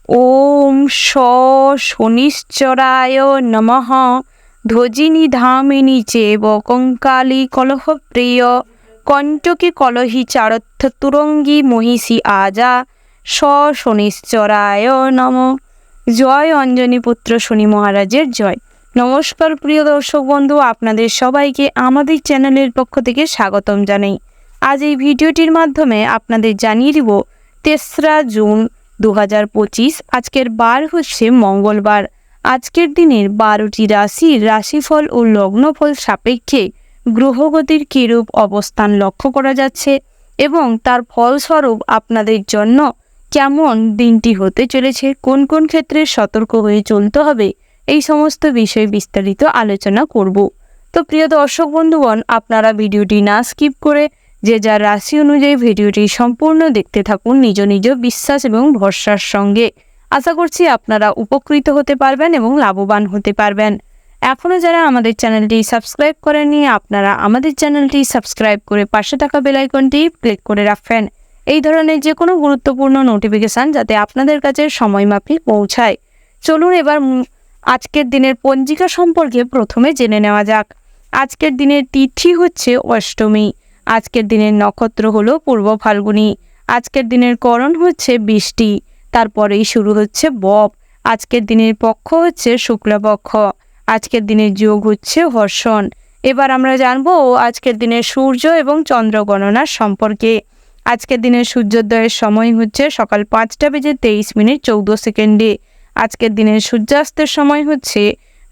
ওম শনিশ্চরায় নমঃ। ধ্বজিনী ধামিনী চেব কঙ্কালী কলহপ্রিয় কণ্টকে কলহি চারথ তুরঙ্গী মহিষী আজা শনিশ্চরায় নম। জয় অঞ্জনী পুত্র শনি মহারাজের জয়। নমস্কার প্রিয় দর্শক বন্ধু, আপনাদের সবাইকে আমাদের চ্যানেলের পক্ষ থেকে স্বাগতম জানাই। আজ এই ভিডিওটির মাধ্যমে আপনাদের জানিয়ে দিব 3রা জুন 2025। আজকের বার হচ্ছে মঙ্গলবার। আজকের দিনের 12টি রাশির রাশিফল ও লগ্নফল সাপেক্ষে গ্রহগতির কিরূপ অবস্থান লক্ষ্য করা যাচ্ছে এবং তার ফলস্বরূপ আপনাদের জন্য কেমন দিনটি হতে চলেছে, কোন কোন ক্ষেত্রে সতর্ক হয়ে চলতে হবে, এই সমস্ত বিষয়ে বিস্তারিত আলোচনা করব। তো প্রিয় দর্শক বন্ধুগণ, আপনারা ভিডিওটি না স্কিপ করে যে যার রাশি অনুযায়ী ভিডিওটি সম্পূর্ণ দেখতে থাকুন নিজ নিজ বিশ্বাস এবং ভরসার সঙ্গে। আশা করছি আপনারা উপকৃত হতে পারবেন এবং লাভবান হতে পারবেন। এখনও যারা আমাদের চ্যানেলটি সাবস্ক্রাইব করেননি, আপনারা আমাদের চ্যানেলটি সাবস্ক্রাইব করে পাশে থাকা বেল আইকনটি ক্লিক করে রাখবেন এই ধরনের যে কোনো গুরুত্বপূর্ণ নোটিফিকেশান যাতে আপনাদের কাছে সময়মাফিক পৌঁছায়। চলুন এবার আজকের দিনের পঞ্জিকা সম্পর্কে প্রথমে জেনে নেওয়া যাক। আজকের দিনের তিথি হচ্ছে অষ্টমী। আজকের দিনের নক্ষত্র হলো পূর্ব ফাল্গুনী। আজকের দিনের করণ হচ্ছে বৃষ্টি, তারপরেই শুরু হচ্ছে বব। আজকের দিনের পক্ষ হচ্ছে শুক্লপক্ষ। আজকের দিনের যোগ হচ্ছে হর্ষণ। এবার আমরা জানবো আজকের দিনের সূর্য এবং চন্দ্র গণনার সম্পর্কে। আজকের দিনের সূর্যোদয়ের সময় হচ্ছে সকাল 5:23:14। আজকের দিনের সূর্যাস্তের সময় হচ্ছে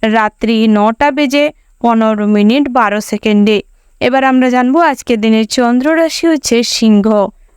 রাত্রি 9:15:12। এবার আমরা জানবো আজকের দিনের চন্দ্র রাশি হচ্ছে সিংহ,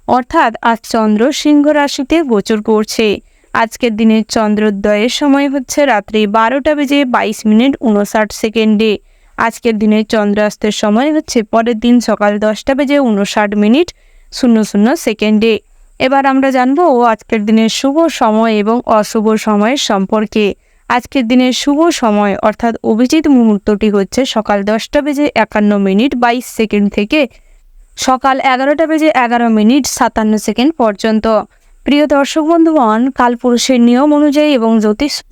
অর্থাৎ আজ চন্দ্র সিংহ রাশিতে গোচর করছে। আজকের দিনের চন্দ্রোদয়ের সময় হচ্ছে রাত্রি 12:22:59। আজকের দিনের চন্দ্রাস্তের সময় হচ্ছে পরের দিন সকাল 10:59:00। এবার আমরা জানবো আজকের দিনের শুভ সময় এবং অশুভ সময়ের সম্পর্কে। আজকের দিনের শুভ সময় অর্থাৎ অভিজিৎ মুহূর্তটি হচ্ছে সকাল 10:51:22 থেকে সকাল 11:11:57 পর্যন্ত। প্রিয় দর্শক বন্ধুগণ, কালপুরুষের নিয়ম অনুযায়ী এবং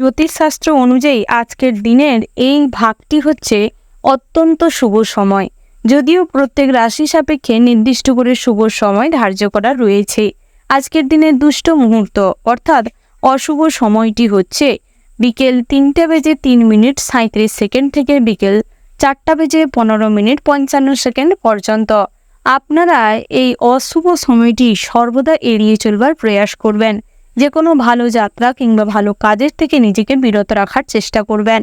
জ্যোতিষশাস্ত্র অনুযায়ী আজকের দিনের এই ভাগটি হচ্ছে অত্যন্ত শুভ সময়। যদিও প্রত্যেক রাশি সাপেক্ষে নির্দিষ্ট করে শুভ সময় ধার্য করা রয়েছে। আজকের দিনের দুষ্ট মুহূর্ত অর্থাৎ অশুভ সময়টি হচ্ছে বিকেল 3:03:37 থেকে বিকেল 4:15:55 পর্যন্ত। আপনারা এই অশুভ সময়টি সর্বদা এড়িয়ে চলবার প্রয়াস করবেন। যে কোনো ভালো যাত্রা কিংবা ভালো কাজের থেকে নিজেকে বিরত রাখার চেষ্টা করবেন।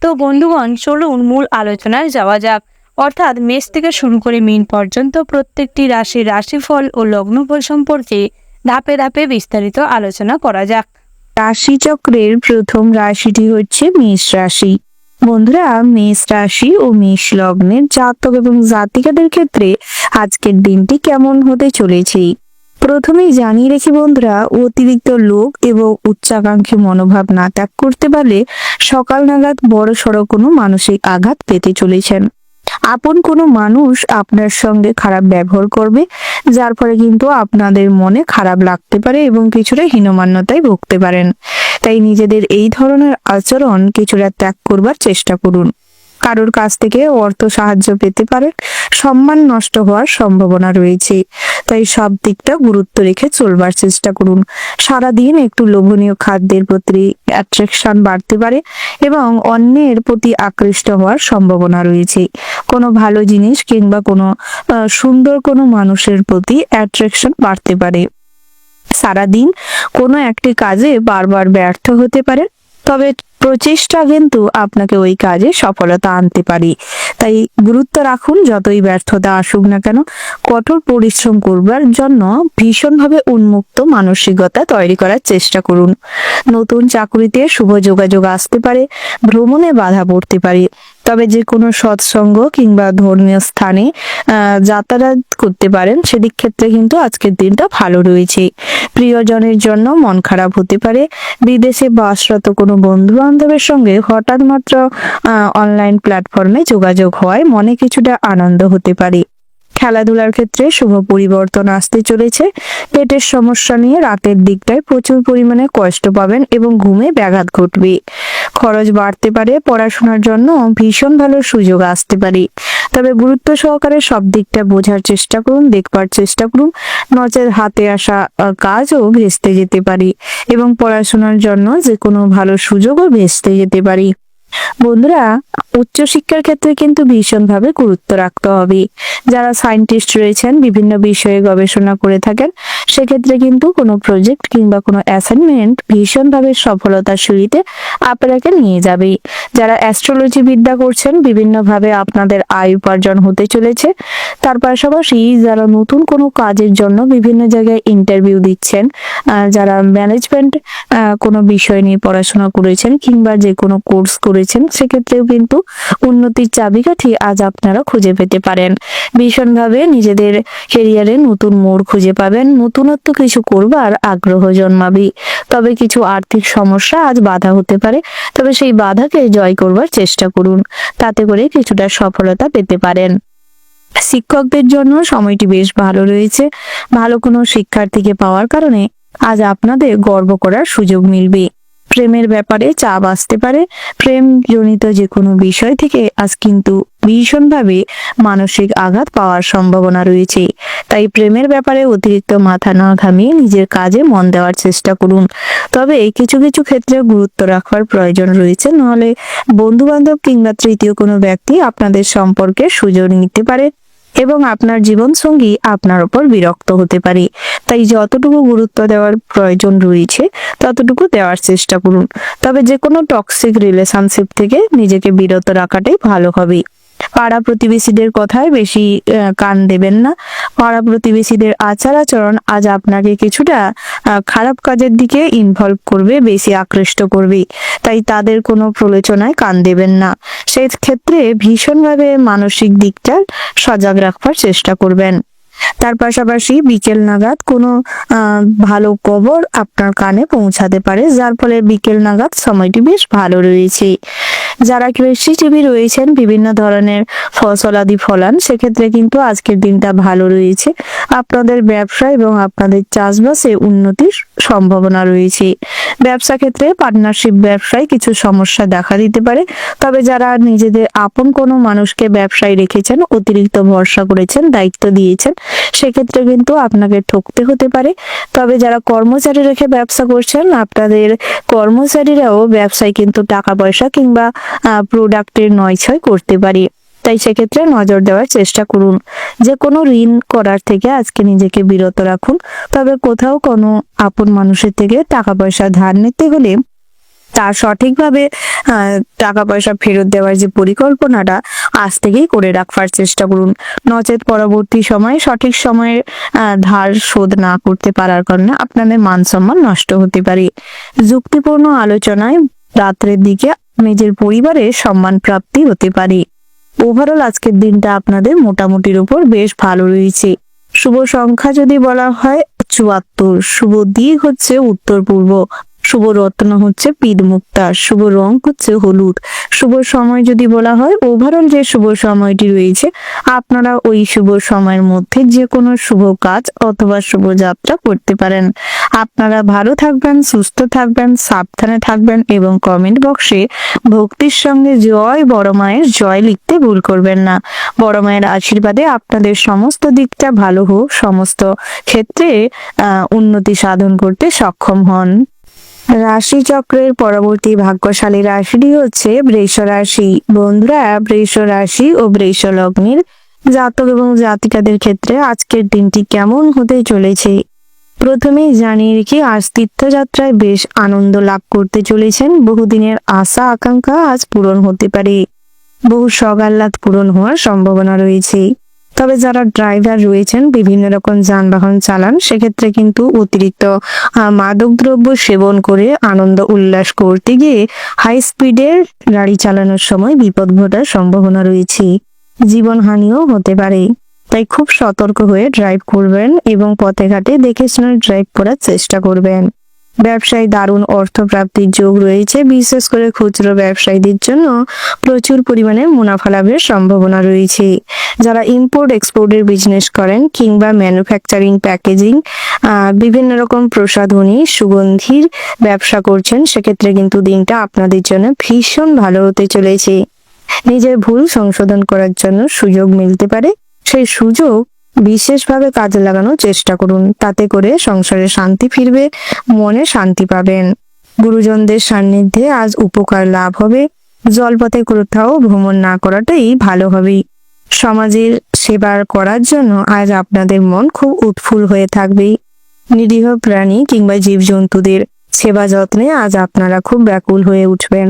তো বন্ধুগণ, চলুন মূল আলোচনায় যাওয়া যাক। অর্থাৎ মেষ থেকে শুরু করে মীন পর্যন্ত প্রত্যেকটি রাশির রাশিফল ও লগ্নফল সম্পর্কে ধাপে ধাপে বিস্তারিত আলোচনা করা যাক। রাশিচক্রের প্রথম রাশিটি হচ্ছে মেষ রাশি। বন্ধুরা, মেষ রাশি ও মেষ লগ্নের জাতক এবং জাতিকাদের ক্ষেত্রে আজকের দিনটি কেমন হতে চলেছে প্রথমেই জানিয়ে রেখি বন্ধুরা, অতিরিক্ত লোভ এবং উচ্চাকাঙ্ক্ষী মনোভাব না ত্যাগ করতে পারলে সকাল নাগাদ বড় সড়ো কোনো মানসিক আঘাত পেতে চলেছেন। আপন কোনো মানুষ আপনার সঙ্গে খারাপ ব্যবহার করবে, যার ফলে কিন্তু আপনাদের মনে খারাপ লাগতে পারে এবং কিছুটা হীনমান্যতায় ভুগতে পারেন। তাই নিজেদের এই ধরনের আচরণ কিছুটা ত্যাগ করবার চেষ্টা করুন। কারোর কাছ থেকে অর্থ সাহায্য পেতে পারেন, সম্মান নষ্ট হওয়ার সম্ভাবনা রয়েছে। তাই সব দিকটা গুরুত্ব রেখে চলবার চেষ্টা করুন। সারাদিন একটু লোভনীয় খাদ্যের প্রতি অ্যাট্রাকশন বাড়তে পারে এবং অন্যের প্রতি আকৃষ্ট হওয়ার সম্ভাবনা রয়েছে। কোনো ভালো জিনিস কিংবা কোনো সুন্দর কোনো মানুষের প্রতি অ্যাট্রাকশন বাড়তে পারে। সারাদিন কোনো একটি কাজে বারবার ব্যর্থ হতে পারে, তবে প্রচেষ্টা কিন্তু আপনাকে ওই কাজে সফলতা আনতে পারে। তাই গুরুত্ব রাখুন, যতই ব্যর্থতা আসুক না কেন কঠোর পরিশ্রম করবার জন্য ভীষণভাবে উন্মুক্ত মানসিকতা তৈরি করার চেষ্টা করুন। নতুন চাকরিতে শুভ যোগাযোগ আসতে পারে, ভ্রমণে বাধা পড়তে পারে, তবে যে কোনো সৎসঙ্গ কিংবা ধর্মীয় স্থানে যাতায়াত করতে পারেন, সেদিক ক্ষেত্রে কিন্তু আজকের দিনটা ভালো রয়েছে। প্রিয়জনের জন্য মন খারাপ হতে পারে। বিদেশে বাসরত কোনো বন্ধু বান্ধবের সঙ্গে হঠাৎ মাত্র অনলাইন প্ল্যাটফর্মে যোগাযোগ হওয়ায় মনে কিছুটা আনন্দ হতে পারে। খেলাধুলার ক্ষেত্রে শুভ পরিবর্তন আসতে চলেছে। পেটের সমস্যা নিয়ে রাতের দিকটায় প্রচুর পরিমাণে কষ্ট পাবেন এবং ঘুমে ব্যাঘাত ঘটবে। খরচ বাড়তে পারে, পড়াশোনার জন্য ভীষণ ভালো সুযোগ আসতে পারে। তবে গুরুত্ব সহকারে সব দিকটা বোঝার চেষ্টা করুন, দেখবার চেষ্টা করুন, নচেত হাতে আসা কাজও ভেস্তে যেতে পারে এবং পড়াশোনার জন্য যে কোনো ভালো সুযোগও ভেস্তে যেতে পারে। বন্ধুরা, উচ্চশিক্ষার ক্ষেত্রে কিন্তু ভীষণভাবে গুরুত্ব রাখতে হবে। যারা সায়েন্টিস্ট রয়েছেন, বিভিন্ন বিষয়ে গবেষণা করে থাকেন, সেক্ষেত্রে কিন্তু কোনো প্রজেক্ট কিংবা কোনো অ্যাসাইনমেন্ট ভীষণভাবে সফলতার সিঁড়িতে আপনাকে নিয়ে যাবে। যারা অ্যাস্ট্রোলজি বিদ্যা করছেন, বিভিন্নভাবে আপনাদের আয় উপার্জন হতে চলেছে। তার পাশাপাশি যারা নতুন কোনো কাজের জন্য বিভিন্ন জায়গায় ইন্টারভিউ দিচ্ছেন, যারা ম্যানেজমেন্ট কোনো বিষয় নিয়ে পড়াশোনা করেছেন কিংবা যে কোনো কোর্স করেছেন, সেক্ষেত্রেও কিন্তু উন্নতির চাবিকাঠি আজ আপনারা খুঁজে পেতে পারেন। ভীষণভাবে নিজেদের কেরিয়ারে নতুন মোড় খুঁজে পাবেন, নতুনত্ব কিছু করবার আগ্রহ জন্মাবে। তবে কিছু আর্থিক সমস্যা আজ বাধা হতে পারে, তবে সেই বাধাকে জয় করবার চেষ্টা করুন, তাতে করে কিছুটা সফলতা পেতে পারেন। শিক্ষকদের জন্য সময়টি বেশ ভালো রয়েছে। ভালো কোনো শিক্ষার্থীকে পাওয়ার কারণে আজ আপনাদের গর্ব করার সুযোগ মিলবে। প্রেমের ব্যাপারে চাপ আসতে পারে। প্রেম জনিত যে কোনো বিষয় থেকে আজ কিন্তু ভীষণভাবে মানসিক আঘাত পাওয়ার সম্ভাবনা রয়েছে। তাই প্রেমের ব্যাপারে অতিরিক্ত মাথা না ঘামিয়ে নিজের কাজে মন দেওয়ার চেষ্টা করুন। তবে কিছু কিছু ক্ষেত্রে গুরুত্ব রাখবার প্রয়োজন রয়েছে, নাহলে বন্ধু বান্ধব কিংবা তৃতীয় কোনো ব্যক্তি আপনাদের সম্পর্কে সুযোগ নিতে পারে এবং আপনার জীবন সঙ্গী আপনার উপর বিরক্ত হতে পারে। তাই যতটুকু গুরুত্ব দেওয়ার প্রয়োজন রয়েছে ততটুকু দেওয়ার চেষ্টা করুন। তবে যে কোনো টক্সিক রিলেশনশিপ থেকে নিজেকে বিরত রাখাটাই ভালো হবে। পাড়া প্রতিবেশীদের কথায় বেশি কান দেবেন না। পাড়া প্রতিবেশীদের আচার আচরণ আজ আপনাকে কিছুটা খারাপ কাজের দিকে ইনভলভ করবে, বেশি আকৃষ্ট করবে। তাই তাদের কোনো প্রলোচনায় কান দেবেন না। সেই ক্ষেত্রে ভীষণভাবে মানসিক দিকটা সজাগ রাখবার চেষ্টা করবেন। তার পাশাপাশি বিকেল নাগাদ কোনো ভালো খবর আপনার কানে পৌঁছাতে পারে, যার ফলে বিকেল নাগাদ সময়টি বেশ ভালো রয়েছে। যারা কৃষিজীবী রয়েছেন, বিভিন্ন ধরনের ফসলাদি ফলান, সেক্ষেত্রে কিন্তু আজকের দিনটা ভালো রয়েছে। আপনাদের ব্যবসা এবং আপনাদের চাষবাসে উন্নতির সম্ভাবনা রয়েছে। ব্যবসা ক্ষেত্রে পার্টনারশিপ ব্যবসায় কিছু সমস্যা দেখা দিতে পারে। তবে যারা নিজেদের আপন কোনো মানুষকে ব্যবসায় রেখেছেন, অতিরিক্ত ভরসা করেছেন, দায়িত্ব দিয়েছেন, সেক্ষেত্রে কিন্তু আপনাকে ঠকতে হতে পারে। তবে যারা কর্মচারী রেখে ব্যবসা করছেন, আপনাদের কর্মচারীরাও ব্যবসায় কিন্তু টাকা পয়সা কিংবা প্রোডাক্টের নয়ছয় করতে পারে। তাই সেক্ষেত্রে নজর দেওয়ার চেষ্টা করুন। যে কোনো ঋণ করার থেকে আজকে নিজেকে বিরত রাখুন। তবে কোথাও কোনো আপন মানুষের থেকে টাকা পয়সা ধার নিতে হলে তার সঠিকভাবে টাকা পয়সা ফেরত দেওয়ার যে পরিকল্পনাটা আজ থেকেই করে রাখবার চেষ্টা করুন। নচেত পরবর্তী সময়ে সঠিক সময়ে ধার শোধ না করতে পারার কারণে আপনাদের মান সম্মান নষ্ট হতে পারে। যুক্তিপূর্ণ আলোচনায় রাত্রের দিকে নিজের পরিবারে সম্মান প্রাপ্তি হতে পারে। ওভারঅল আজকের দিনটা আপনাদের মোটামুটির উপর বেশ ভালো রয়েছে। শুভ সংখ্যা যদি বলা হয় 74, শুভ দিক হচ্ছে উত্তর পূর্ব, শুভ রত্ন হচ্ছে পীর মুক্তা, শুভ রং হচ্ছে হলুদ। শুভ সময় যদি বলা হয়, ওভারঅল যে শুভ সময়টি রয়েছে, আপনারা ওই শুভ সময়ের মধ্যে যে কোনো শুভ কাজ অথবা শুভ যাত্রা করতে পারেন। আপনারা ভালো থাকবেন, সুস্থ থাকবেন, সাবধানে থাকবেন এবং কমেন্ট বক্সে ভক্তির সঙ্গে জয় বড় মায়ের জয় লিখতে ভুল করবেন না। বড় মায়ের আশীর্বাদে আপনাদের সমস্ত দিকটা ভালো হোক, সমস্ত ক্ষেত্রে উন্নতি সাধন করতে সক্ষম হন। রাশি চক্রের পরবর্তী ভাগ্যশালী রাশিটি হচ্ছে বৃষ রাশি। বন্ধুরা, বৃষ রাশি ও বৃষ লগ্নের জাতক এবং জাতিকাদের ক্ষেত্রে আজকের দিনটি কেমন হতে চলেছে প্রথমেই জানিয়ে রেখে, আজ তীর্থযাত্রায় বেশ আনন্দ লাভ করতে চলেছেন। বহুদিনের আশা আকাঙ্ক্ষা আজ পূরণ হতে পারে। বহু সগাল্লাদ পূরণ হওয়ার সম্ভাবনা রয়েছে। তবে যারা ড্রাইভার রয়েছেন, বিভিন্ন রকম যানবাহন চালান, সেক্ষেত্রে কিন্তু অতিরিক্ত মাদকদ্রব্য সেবন করে আনন্দ উল্লাস করতে গিয়ে হাই স্পিডের গাড়ি চালানোর সময় বিপদ ঘটার সম্ভাবনা রয়েছে। জীবনহানিও হতে পারে। তাই খুব সতর্ক হয়ে ড্রাইভ করবেন এবং পথে ঘাটে দেখে শুনে ড্রাইভ করার চেষ্টা করবেন। ব্যবসায় দারুণ অর্থপ্রাপ্তির যোগ রয়েছে। বিশেষ করে খুচরো ব্যবসায়ীদের জন্য প্রচুর পরিমাণে মুনাফা লাভের সম্ভাবনা রয়েছে। যারা ইম্পোর্ট এক্সপোর্টের বিজনেস করেন কিংবা ম্যানুফ্যাকচারিং, প্যাকেজিং, বিভিন্ন রকম প্রসাধনী, সুগন্ধির ব্যবসা করছেন, সেক্ষেত্রে কিন্তু দিনটা আপনাদের জন্য ভীষণ ভালো হতে চলেছে। নিজের ভুল সংশোধন করার জন্য সুযোগ মিলতে পারে, সেই সুযোগ বিশেষভাবে কাজে লাগানোর চেষ্টা করুন। তাতে করে সংসারে শান্তি ফিরবে, মনে শান্তি পাবেন। গুরুজনদের সান্নিধ্যে আজ উপকার লাভ হবে। জলপথে কোথাও ভ্রমণ না করাটাই ভালো হবে। সমাজের সেবা করার জন্য আজ আপনাদের মন খুব উৎফুল্ল হয়ে থাকবে। নিরীহ প্রাণী কিংবা জীবজন্তুদের সেবা যত্নে আজ আপনারা খুব ব্যাকুল হয়ে উঠবেন।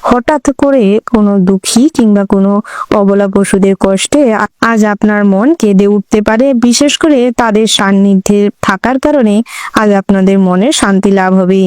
হঠাৎ করে কোনো দুঃখী কিংবা কোনো অবলা পশুদের কষ্টে আজ আপনার মন কেঁদে উঠতে পারে। বিশেষ করে তাদের সান্নিধ্যে থাকার কারণে আজ আপনাদের মনে শান্তি লাভ হবে।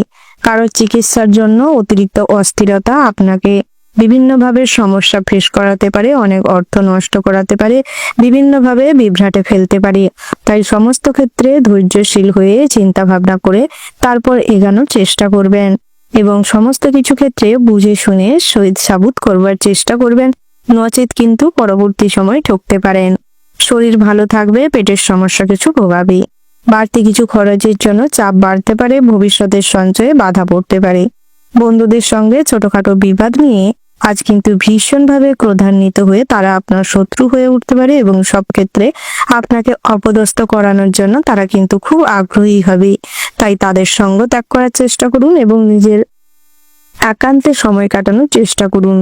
কারো চিকিৎসার জন্য অতিরিক্ত অস্থিরতা আপনাকে বিভিন্নভাবে সমস্যা ফেস করাতে পারে, অনেক অর্থ নষ্ট করাতে পারে, বিভিন্নভাবে বিভ্রাটে ফেলতে পারে। তাই সমস্ত ক্ষেত্রে ধৈর্যশীল হয়ে চিন্তা ভাবনা করে তারপর এগানোর চেষ্টা করবেন এবং সমস্ত কিছু ক্ষেত্রে বুঝে শুনে সহিত সাবুত করবার চেষ্টা করবেন, নচেত কিন্তু পরবর্তী সময় ঠকতে পারেন। শরীর ভালো থাকবে, পেটের সমস্যা কিছু ভোগাবে। বাড়তি কিছু খরচের জন্য চাপ বাড়তে পারে, ভবিষ্যতের সঞ্চয়ে বাধা পড়তে পারে। বন্ধুদের সঙ্গে ছোটখাটো বিবাদ নিয়ে আজ কিন্তু ভীষণভাবে ক্রোধান্বিত হয়ে তারা আপনার শত্রু হয়ে উঠতে পারে এবং সব ক্ষেত্রে আপনাকে অপদস্থ করানোর জন্য তারা কিন্তু খুব আগ্রহী হবে। তাই তাদের সঙ্গ ত্যাগ করার চেষ্টা করুন এবং নিজের একান্তে সময় কাটানোর চেষ্টা করুন।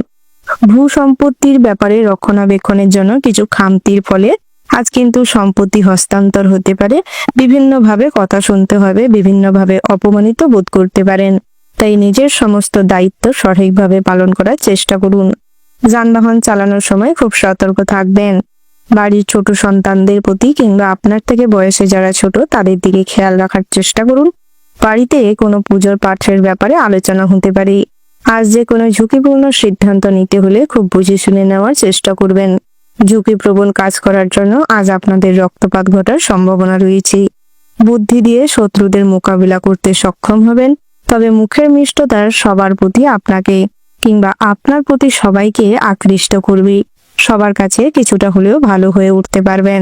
ভূ সম্পত্তির ব্যাপারে রক্ষণাবেক্ষণের জন্য কিছু খামতির ফলে আজ কিন্তু সম্পত্তি হস্তান্তর হতে পারে। বিভিন্নভাবে কথা শুনতে হবে, বিভিন্নভাবে অপমানিত বোধ করতে পারেন। তাই নিজের সমস্ত দায়িত্ব সঠিকভাবে পালন করার চেষ্টা করুন। যানবাহন চালানোর সময় খুব সতর্ক থাকবেন। বাড়ির ছোট সন্তানদের প্রতি কিংবা আপনার থেকে বয়সে যারা ছোট তাদের দিকে খেয়াল রাখার চেষ্টা করুন। বাড়িতে কোনো পুজোর পাঠের ব্যাপারে আলোচনা হতে পারে। আজ যে কোনো ঝুঁকিপূর্ণ সিদ্ধান্ত নিতে হলে খুব বুঝে শুনে নেওয়ার চেষ্টা করবেন। ঝুঁকিপ্রবণ কাজ করার জন্য আজ আপনাদের রক্তপাত ঘটার সম্ভাবনা রয়েছে। বুদ্ধি দিয়ে শত্রুদের মোকাবিলা করতে সক্ষম হবেন। তবে মুখের মিষ্টতার সবার প্রতি আপনাকে কিংবা আপনার প্রতি সবাইকে আকৃষ্ট করবে। সবার কাছে কিছুটা হলেও ভালো হয়ে উঠতে পারবেন।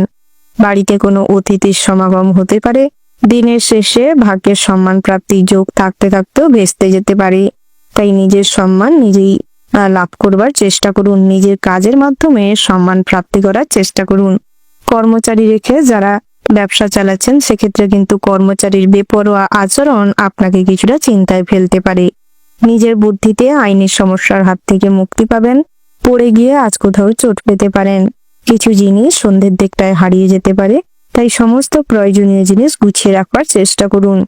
বাড়িতে কোনো অতিথির সমাগম হতে পারে। দিনের শেষে ভাগ্যের সম্মান প্রাপ্তির যোগ থাকতে থাকতেও ভেস্তে যেতে পারে। তাই নিজের সম্মান নিজেই লাভ করবার চেষ্টা করুন। নিজের কাজের মাধ্যমে সম্মান প্রাপ্তি করার চেষ্টা করুন। কর্মচারী রেখে যারা ব্যবসা চালাচ্ছেন, সেক্ষেত্রে কিন্তু কর্মচারীর বেপরোয়া আচরণ আপনাকে কিছুটা চিন্তায় ফেলতে পারে। নিজের বুদ্ধিতে আইনি সমস্যার হাত থেকে মুক্তি পাবেন। পড়ে গিয়ে আজ কোথাও চোট পেতে পারেন। কিছু জিনিস সন্ধ্যের দিকটায় হারিয়ে যেতে পারে। তাই সমস্ত প্রয়োজনীয় জিনিস গুছিয়ে রাখবার চেষ্টা করুন।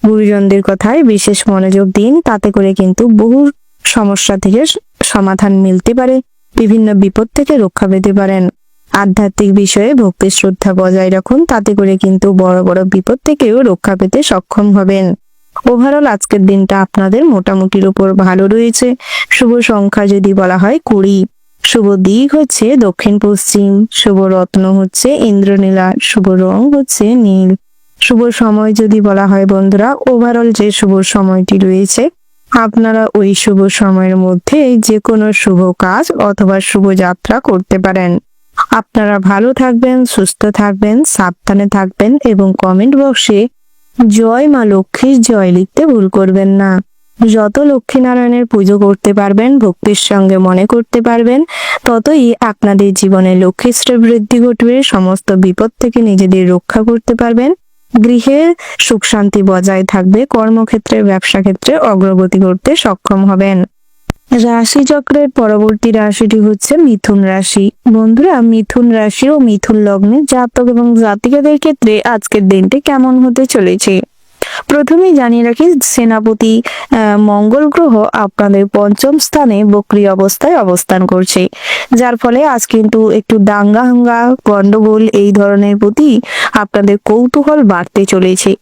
গুরুজনদের কথায় বিশেষ মনোযোগ দিন। তাতে করে কিন্তু বহু সমস্যা থেকে সমাধান মিলতে পারে, বিভিন্ন বিপদ থেকে রক্ষা পেতে পারেন। আধ্যাত্মিক বিষয়ে ভক্তি শ্রদ্ধা বজায় রাখুন। তাতে করে কিন্তু বড় বড় বিপদ থেকেও রক্ষা পেতে সক্ষম হবেন। ওভারঅল আজকের দিনটা আপনাদের মোটামুটির উপর ভালো রয়েছে। শুভ সংখ্যা যদি বলা হয় 20, শুভ দিক হচ্ছে দক্ষিণ পশ্চিম, শুভ রত্ন হচ্ছে ইন্দ্রনীলা, শুভ রং হচ্ছে নীল। শুভ সময় যদি বলা হয় বন্ধুরা, ওভারঅল যে শুভ সময়টি রয়েছে, আপনারা ওই শুভ সময়ের মধ্যে যে কোনো শুভ কাজ অথবা শুভ যাত্রা করতে পারেন। আপনারা ভালো থাকবেন, সুস্থ থাকবেন, সাবধানে থাকবেন এবং কমেন্ট বক্সে জয় মা লক্ষ্মীর জয় লিখতে ভুল করবেন না। যত লক্ষ্মীনারায়ণের পুজো করতে পারবেন, ভক্তির সঙ্গে মনে করতে পারবেন, ততই আপনাদের জীবনে লক্ষ্মীশ্রী বৃদ্ধি ঘটবে। সমস্ত বিপদ থেকে নিজেদের রক্ষা করতে পারবেন। গৃহে সুখ শান্তি বজায় থাকবে। কর্মক্ষেত্রে, ব্যবসা ক্ষেত্রে অগ্রগতি করতে সক্ষম হবেন। রাশি চক্রের পরবর্তী রাশিটি হচ্ছে মিথুন রাশি। বন্ধুরা, মিথুন রাশি ও মিথুন লগ্নের জাতক এবং জাতিকাদের ক্ষেত্রে আজকের দিনটি কেমন হতে চলেছে প্রথমেই জানিয়ে রাখি, সেনাপতি মঙ্গল গ্রহ আপনাদের পঞ্চম স্থানে বক্রী অবস্থায় অবস্থান করছে, যার ফলে আজ কিন্তু একটু দাঙ্গা হাঙ্গা, গন্ডগোল এই ধরনের প্রতি আপনাদের কৌতূহল বাড়তে চলেছে,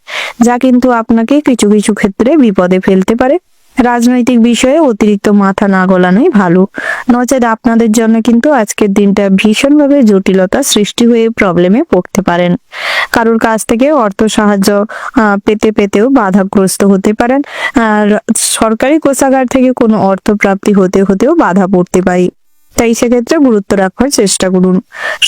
যা কিন্তু আপনাকে কিছু কিছু ক্ষেত্রে বিপদে ফেলতে পারে। রাজনৈতিক বিষয়ে অতিরিক্ত মাথা না গলানোই ভালো, নচেত আপনাদের জন্য কিন্তু আজকের দিনটা ভীষণভাবে জটিলতা সৃষ্টি হয়ে প্রবলেমে পড়তে পারেন। কারোর কাছ থেকে অর্থ সাহায্য পেতে পেতেও বাধাগ্রস্ত হতে পারেন। আর সরকারি কোষাগার থেকে কোনো অর্থ প্রাপ্তি হতে হতেও বাধা পড়তে পারে, তাই সেক্ষেত্রে গুরুত্ব রাখার চেষ্টা করুন।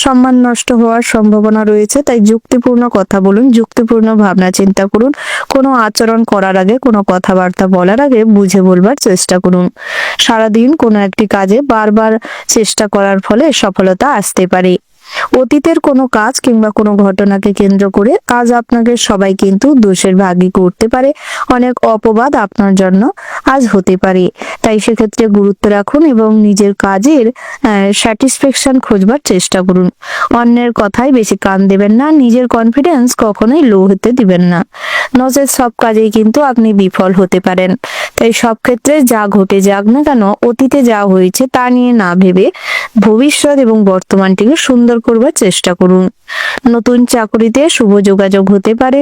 সম্মান নষ্ট হওয়ার সম্ভাবনা রয়েছে, তাই যুক্তিপূর্ণ কথা বলুন, যুক্তিপূর্ণ ভাবনা চিন্তা করুন। কোনো আচরণ করার আগে, কোনো কথাবার্তা বলার আগে বুঝে বলবার চেষ্টা করুন। সারাদিন কোনো একটি কাজে বারবার চেষ্টা করার ফলে সফলতা আসতে পারে। অতীতের কোনো কাজ কিংবা কোনো ঘটনাকে কেন্দ্র করে আজ আপনাকে সবাই কিন্তু দোষের ভাগী করতে পারে। অনেক অপবাদ আপনার জন্য আজ হতে পারে, তাই সেক্ষেত্রে গুরুত্ব রাখুন এবং নিজের কাজের স্যাটিসফ্যাকশন খোঁজবার চেষ্টা করুন। অন্যের কথায় বেশি কান দেবেন না, নিজের কনফিডেন্স কখনোই লো হতে দিবেন না, নচেত সব কাজেই কিন্তু আপনি বিফল হতে পারেন। তাই সব ক্ষেত্রে যা ঘটে যাক না কেন, অতীতে যা হয়েছে তা নিয়ে না ভেবে ভবিষ্যৎ এবং বর্তমানটিকে সুন্দর করবার চেষ্টা করুন। নতুন চাকরিতে শুভ যোগাযোগ হতে পারে।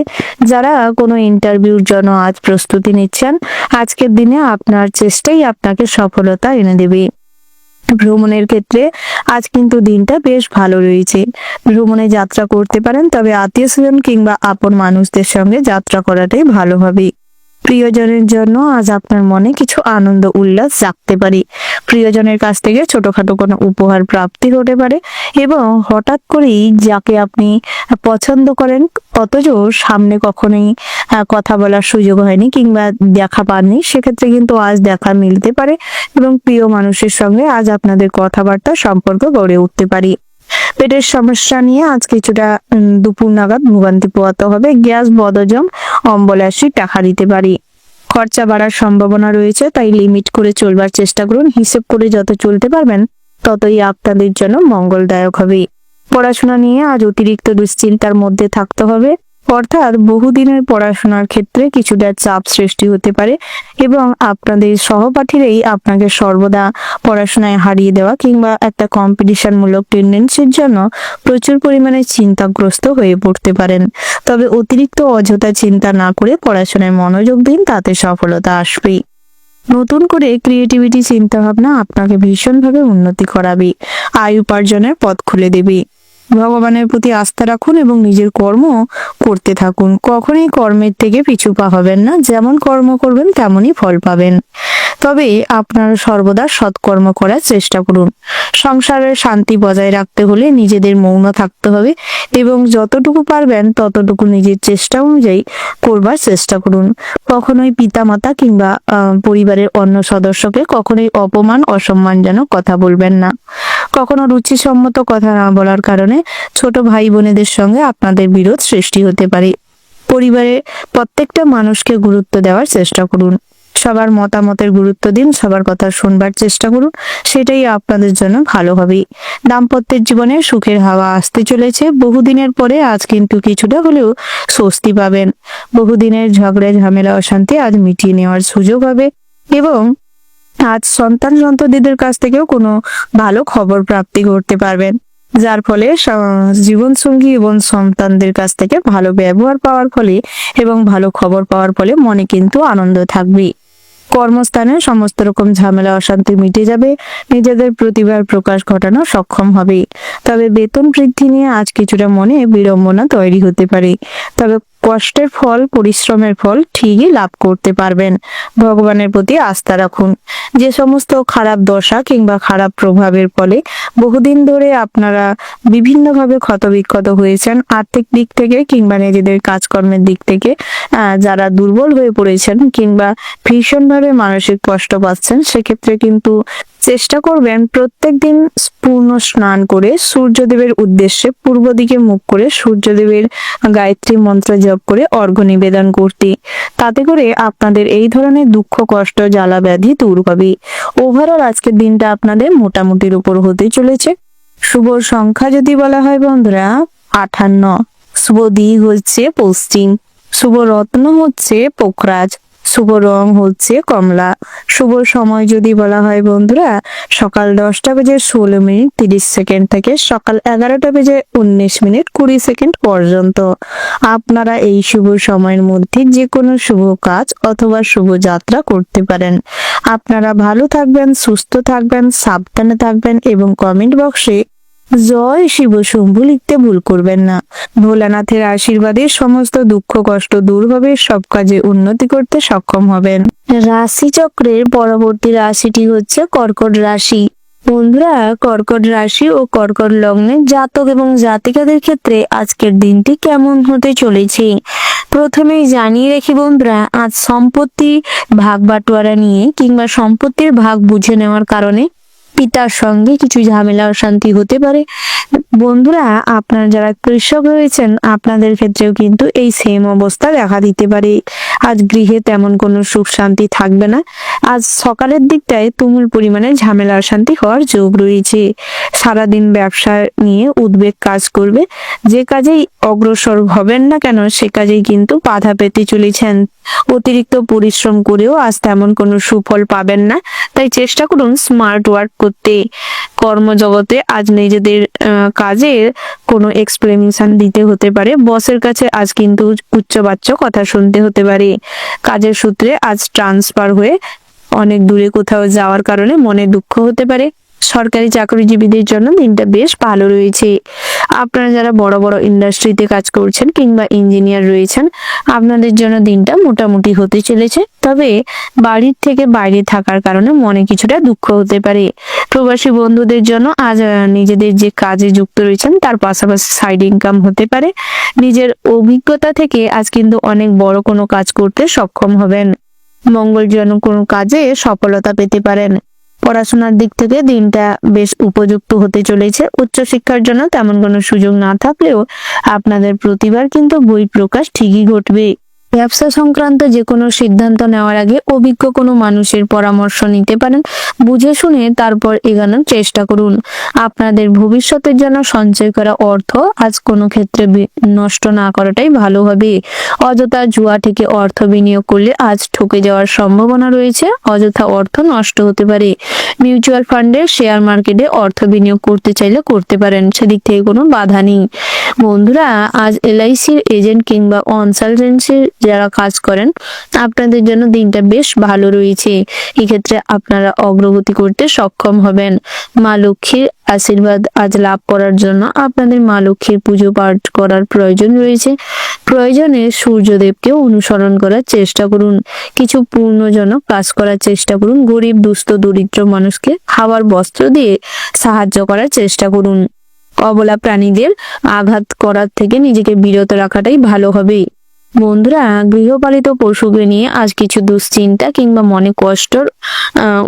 যারা কোনো ইন্টারভিউর জন্য আজ প্রস্তুতি নিচ্ছেন, আজকের দিনে আপনার চেষ্টাই আপনাকে সফলতা এনে দেবে। ভ্রমণের ক্ষেত্রে আজ কিন্তু দিনটা বেশ ভালো রয়েছে। ভ্রমণে যাত্রা করতে পারেন, তবে আত্মীয় স্বজন কিংবা আপন মানুষদের সঙ্গে যাত্রা করাটাই ভালো হবে। প্রিয়জনের জন্য আজ আপনার মনে কিছু আনন্দ উল্লাস জাগতে পারে। প্রিয়জনের কাছ থেকে ছোটখাটো কোনো উপহার প্রাপ্তি হতে পারে এবং হঠাৎ করেই যাকে আপনি পছন্দ করেন অথচ সামনে কখনোই কথা বলার সুযোগ হয়নি কিংবা দেখা পাননি, সেক্ষেত্রে কিন্তু আজ দেখা মিলতে পারে এবং প্রিয় মানুষের সঙ্গে আজ আপনাদের কথাবার্তা সম্পর্ক গড়ে উঠতে পারে। পেটের সমস্যা নিয়ে আজ কিছুটা দুপুর নাগাদ ভোগান্তি পোহাতে হবে। গ্যাস, বদহজম, অম্বল অ্যাসিড দেখা দিতে পারে। খরচা বাড়ার সম্ভাবনা রয়েছে, তাই লিমিট করে চলবার চেষ্টা করুন। হিসেব করে যত চলতে পারবেন ততই আপনাদের জন্য মঙ্গলদায়ক হবে। পড়াশোনা নিয়ে আজ অতিরিক্ত দুশ্চিন্তার মধ্যে থাকতে হবে, অর্থাৎ বহুদিনের পড়াশোনার ক্ষেত্রে কিছুটা চাপ সৃষ্টি হতে পারে এবং আপনাদের সহপাঠীরাই আপনাকে সর্বদা পড়াশোনায় হারিয়ে দেওয়া কিংবা একটা কম্পিটিশন মূলক টেন্ডেন্সির জন্য প্রচুর পরিমাণে চিন্তাগ্রস্ত হয়ে পড়তে পারেন। তবে অতিরিক্ত অযথা চিন্তা না করে পড়াশোনায় মনোযোগ দিন, তাতে সফলতা আসবে। নতুন করে ক্রিয়েটিভিটি চিন্তা ভাবনা আপনাকে ভীষণভাবে উন্নতি করাবে, আয় উপার্জনের পথ খুলে দেবে। ভগবানের প্রতি আস্থা রাখুন এবং নিজের কর্ম করতে থাকুন। কখনোই কর্মের থেকে পিছু পা হবেন না, যেমন কর্ম করবেন তেমনই ফল পাবেন। তবে আপনারা সর্বদা সৎকর্ম করার চেষ্টা করুন। সংসারের শান্তি বজায় রাখতে হলে নিজেদের মৌন থাকতে হবে এবং যতটুকু পারবেন ততটুকু নিজের চেষ্টা অনুযায়ী করবার চেষ্টা করুন। কখনোই পিতামাতা কিংবা পরিবারের অন্য সদস্যকে কখনোই অপমান অসম্মানজনক কথা বলবেন না। কখনো রুচিসম্মত কথা না বলার কারণে ছোট ভাই বোনেদের সঙ্গে আপনাদের বিরোধ সৃষ্টি হতে পারে। পরিবারের প্রত্যেকটা মানুষকে গুরুত্ব দেওয়ার চেষ্টা করুন। সবার মতামতের গুরুত্ব দিন, সবার কথা শুনবার চেষ্টা করুন, সেটাই আপনাদের জন্য ভালো হবে। দাম্পত্যের জীবনে সুখের হাওয়া আসতে চলেছে। বহুদিনের পরে আজ কিন্তু কিছুটা হলেও স্বস্তি পাবেন। বহুদিনের ঝগড়া ঝামেলা অশান্তি আজ মিটিয়ে নেওয়ার সুযোগ হবে এবং আজ সন্তানদের কাছ থেকেও কোনো ভালো খবর প্রাপ্তি করতে পারবেন, যার ফলে জীবন সঙ্গী এবং সন্তানদের কাছ থেকে ভালো ব্যবহার পাওয়ার ফলে এবং ভালো খবর পাওয়ার ফলে মনে কিন্তু আনন্দ থাকবে। কর্মস্থানে সমস্ত রকম ঝামেলা অশান্তি মিটে যাবে, নিজেদের প্রতিভার প্রকাশ ঘটানো সক্ষম হবে। তবে বেতন বৃদ্ধি নিয়ে আজ কিছুটা মনে বিড়ম্বনা তৈরি হতে পারে, তবে কষ্টের ফল, পরিশ্রমের ফল ঠিকই লাভ করতে পারবেন। ভগবানের প্রতি আস্থা রাখুন। যে সমস্ত খারাপ দশা কিংবা খারাপ প্রভাবের ফলে বহুদিন ধরে আপনারা বিভিন্নভাবে ক্ষতবিক্ষত হয়েছেন, আর্থিক দিক থেকে কিংবা নিজেদের কাজকর্মের দিক থেকে যারা দুর্বল হয়ে পড়েছেন কিংবা ভীষণভাবে মানসিক কষ্ট পাচ্ছেন, সেক্ষেত্রে কিন্তু চেষ্টা করবেন প্রত্যেকদিন পূর্ণ স্নান করে সূর্যদেবের উদ্দেশ্যে পূর্ব দিকে মুখ করে সূর্যদেবের গায়ত্রী মন্ত্র জপ করে অর্ঘ্য নিবেদন করতে। তাতে করে আপনাদের এই ধরনের দুঃখ, কষ্ট, জ্বালা ব্যাধি দূর হবে। ওভারঅল আজকের দিনটা আপনাদের মোটামুটির উপর হতে চলেছে। শুভ সংখ্যা যদি বলা হয় বন্ধুরা 58, শুভ দিক হচ্ছে পশ্চিম, শুভ রত্ন হচ্ছে পোখরাজ, শুভ রং হচ্ছে কমলা। শুভ সময় যদি বলা হয় বন্ধুরা, সকাল 10টা বেজে 16 মিনিট 30 সেকেন্ড থেকে সকাল 11টা বেজে 19 মিনিট 20 সেকেন্ড পর্যন্ত। আপনারা এই শুভ সময়ের মধ্যে যে কোনো শুভ কাজ অথবা শুভ যাত্রা করতে পারেন। আপনারা ভালো থাকবেন, সুস্থ থাকবেন, সাবধানে থাকবেন এবং কমেন্ট বক্সে জয় শিব শম্ভু লিখতে ভুল করবেন না। ভোলানাথের আশীর্বাদে সমস্ত দুঃখ কষ্ট দূর হবে, সব কাজে উন্নতি করতে সক্ষম হবেন। রাশি চক্রের পরবর্তী রাশিটি হচ্ছে কর্কট রাশি। বন্ধুরা, কর্কট রাশি ও কর্কট লগ্নের জাতক এবং জাতিকাদের ক্ষেত্রে আজকের দিনটি কেমন হতে চলেছে প্রথমেই জানিয়ে রাখি বন্ধুরা, আজ সম্পত্তি ভাগ বাটোয়ারা নিয়ে কিংবা সম্পত্তির ভাগ বুঝে নেওয়ার কারণে পিতার সঙ্গে কিছু ঝামেলা অশান্তি হতে পারে। বন্ধুরা, আপনারা যারা কৃষক রয়েছেন আপনাদের ক্ষেত্রেও কিন্তু এই সেম অবস্থা দেখা দিতে পারে। আজ গৃহে তেমন কোনো সুখ শান্তি থাকবে না। আজ সকালের দিকটায় তুমুল পরিমাণে ঝামেলা অশান্তি হওয়ার যোগ রয়েছে। সারাদিন ব্যবসা নিয়ে উদ্বেগ কাজ করবে। যে কাজেই অগ্রসর হবেন না কেন সে কাজেই কিন্তু বাধা পেতে চলেছেন। অতিরিক্ত পরিশ্রম করেও আজ তেমন কোনো সুফল পাবেন না, তাই চেষ্টা করুন স্মার্ট ওয়ার্ক করতে। কর্মজগতে আজ নিজেদের কাজের কোনো এক্সপ্লেনেশন দিতে হতে পারে। বসের কাছে আজ কিন্তু উচ্চবাচ্য কথা শুনতে হতে পারে। কাজের সূত্রে আজ ট্রান্সফার হয়ে অনেক দূরে কোথাও যাওয়ার কারণে মনে দুঃখ হতে পারে। সরকারি চাকরিজীবীদের জন্য দিনটা বেশ ভালো রয়েছে। আপনারা যারা বড় বড় ইন্ডাস্ট্রিতে কাজ করছেন কিংবা ইঞ্জিনিয়ার রয়েছেন আপনাদের জন্য দিনটা মোটামুটি হতে চলেছে। তবে বাড়ির থেকে বাইরে থাকার কারণে মনে কিছুটা দুঃখ হতে পারে। প্রবাসী বন্ধুদের জন্য আজ নিজেদের যে কাজে যুক্ত রয়েছেন তার পাশাপাশি সাইড ইনকাম হতে পারে। নিজের অভিজ্ঞতা থেকে আজ কিন্তু অনেক বড় কোনো কাজ করতে সক্ষম হবেন। মঙ্গলজনক কোনো কাজে সফলতা পেতে পারেন। পড়াশোনার দিক থেকে দিনটা বেশ উপযুক্ত হতে চলেছে। উচ্চশিক্ষার জন্য তেমন কোনো সুযোগ না থাকলেও আপনাদের প্রতিবার কিন্তু বই প্রকাশ ঠিকই ঘটবে। ব্যবসা সংক্রান্ত যে কোনো সিদ্ধান্ত নেওয়ার আগে অভিজ্ঞ কোনো মানুষের পরামর্শ নিতে পারেন। বুঝে শুনে তারপর এগোনোর চেষ্টা করুন। আপনাদের ভবিষ্যতের জন্য সঞ্চয় করা অর্থ আজ কোনো ক্ষেত্রে নষ্ট না করাটাই ভালো হবে। অযথা জুয়া থেকে অর্থ বিনিয়োগ করলে আজ ঠকে যাওয়ার সম্ভাবনা রয়েছে। অযথা অর্থ নষ্ট হতে পারে। মিউচুয়াল ফান্ডে শেয়ার মার্কেটে অর্থ বিনিয়োগ করতে চাইলে করতে পারেন, সেদিক থেকে কোনো বাধা নেই। বন্ধুরা, আজ এলআইসির এজেন্ট কিংবা কনসালটেন্সির যারা কাজ করেন আপনাদের জন্য দিনটা বেশ ভালো রয়েছে। এক্ষেত্রে আপনারা অগ্রগতি করতে সক্ষম হবেন। মা লক্ষ্মীর আশীর্বাদ আজ লাভ করার জন্য আপনাদের মা লক্ষ্মীর পুজো পাঠ করার প্রয়োজন রয়েছে। প্রয়োজনে সূর্যদেবকে অনুসরণ করার চেষ্টা করুন। কিছু পূর্ণজনক কাজ করার চেষ্টা করুন। গরিব দুস্থ দরিদ্র মানুষকে খাবার বস্ত্র দিয়ে সাহায্য করার চেষ্টা করুন। অবলা প্রাণীদের আঘাত করার থেকে নিজেকে বিরত রাখাটাই ভালো হবে। বন্ধুরা, গৃহপালিত পশুকে নিয়ে আজ কিছু দুশ্চিন্তা কিংবা মনে কষ্টর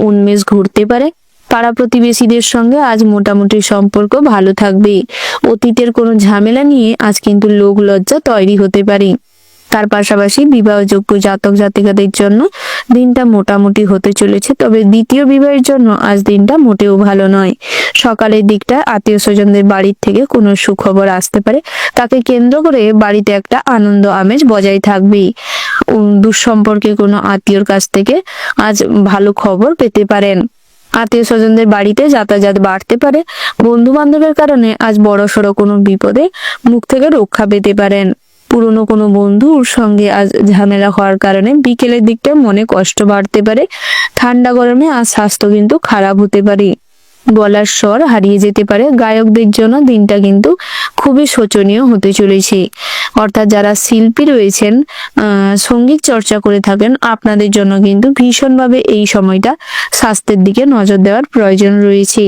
উন্মেষ ঘুরতে পারে। পাড়া প্রতিবেশীদের সঙ্গে আজ মোটামুটি সম্পর্ক ভালো থাকবে। অতীতের কোনো ঝামেলা নিয়ে আজ কিন্তু লোক লজ্জা তৈরি হতে পারে। তার পাশাপাশি বিবাহযোগ্য জাতক জাতিকাদের জন্য দিনটা মোটামুটি হতে চলেছে। তবে দ্বিতীয় বিবাহের জন্য আজ দিনটা মোটেও ভালো নয়। সকালের দিকটা আত্মীয় স্বজনদের বাড়ির থেকে কোনো সুখবর আসতে পারে। তাকে কেন্দ্র করে বাড়িতে একটা আনন্দ আমেজ বজায় থাকবে। দুঃসম্পর্কে কোনো আত্মীয়র কাছ থেকে আজ ভালো খবর পেতে পারেন। আত্মীয় স্বজনদের বাড়িতে যাতায়াত বাড়তে পারে। বন্ধু বান্ধবের কারণে আজ বড়সড় কোনো বিপদে মুখ থেকে রক্ষা পেতে পারেন। পুরনো কোনো বন্ধুর সঙ্গে আজ ঝামেলা হওয়ার কারণে বিকেলের দিকটা মনে কষ্ট বাড়তে পারে। ঠান্ডা গরমে আজ স্বাস্থ্য কিন্তু খারাপ হতে পারে। গলার স্বর হারিয়ে যেতে পারে। গায়কদের জন্য দিনটা কিন্তু খুবই শোচনীয় হতে চলেছে। অর্থাৎ যারা শিল্পী রয়েছেন, সঙ্গীত চর্চা করে থাকেন আপনাদের জন্য কিন্তু ভীষণভাবে এই সময়টা স্বাস্থ্যের দিকে নজর দেওয়ার প্রয়োজন রয়েছে।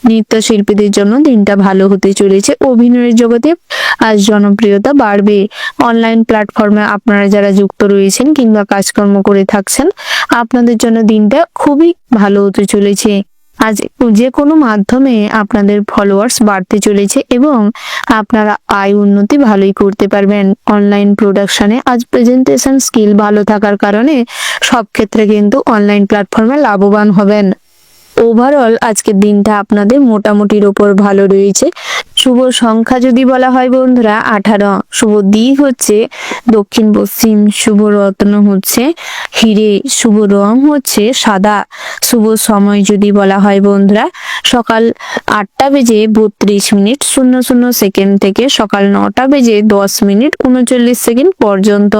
নৃত্যশিল্পীদের জন্য দিনটা ভালো হতে চলেছে। অভিনয়ের জগতে আজ জনপ্রিয়তা বাড়বে। অনলাইন প্ল্যাটফর্মে আপনারা যারা যুক্ত রয়েছেন কিংবা কাজকর্ম করে থাকছেন আপনাদের জন্য দিনটা খুবই ভালো হতে চলেছে। আজ যে কোনো মাধ্যমে আপনাদের ফলোয়ার্স বাড়তে চলেছে এবং আপনারা আয় উন্নতি ভালোই করতে পারবেন। অনলাইন প্রোডাকশনে আজ প্রেজেন্টেশন স্কিল ভালো থাকার কারণে সব ক্ষেত্রে কিন্তু অনলাইন প্ল্যাটফর্মে লাভবান হবেন। ওভারঅল আজকের দিনটা আপনাদের মোটামুটির ওপর ভালো রয়েছে। শুভ সংখ্যা যদি বলা হয় বন্ধুরা 18। শুভ দিক হচ্ছে দক্ষিণ পশ্চিম। শুভ রত্ন হচ্ছে হিরে। শুভ রং হচ্ছে সাদা। শুভ সময় যদি বলা হয় বন্ধুরা সকাল 8:32:00 থেকে সকাল 9:10:39 পর্যন্ত।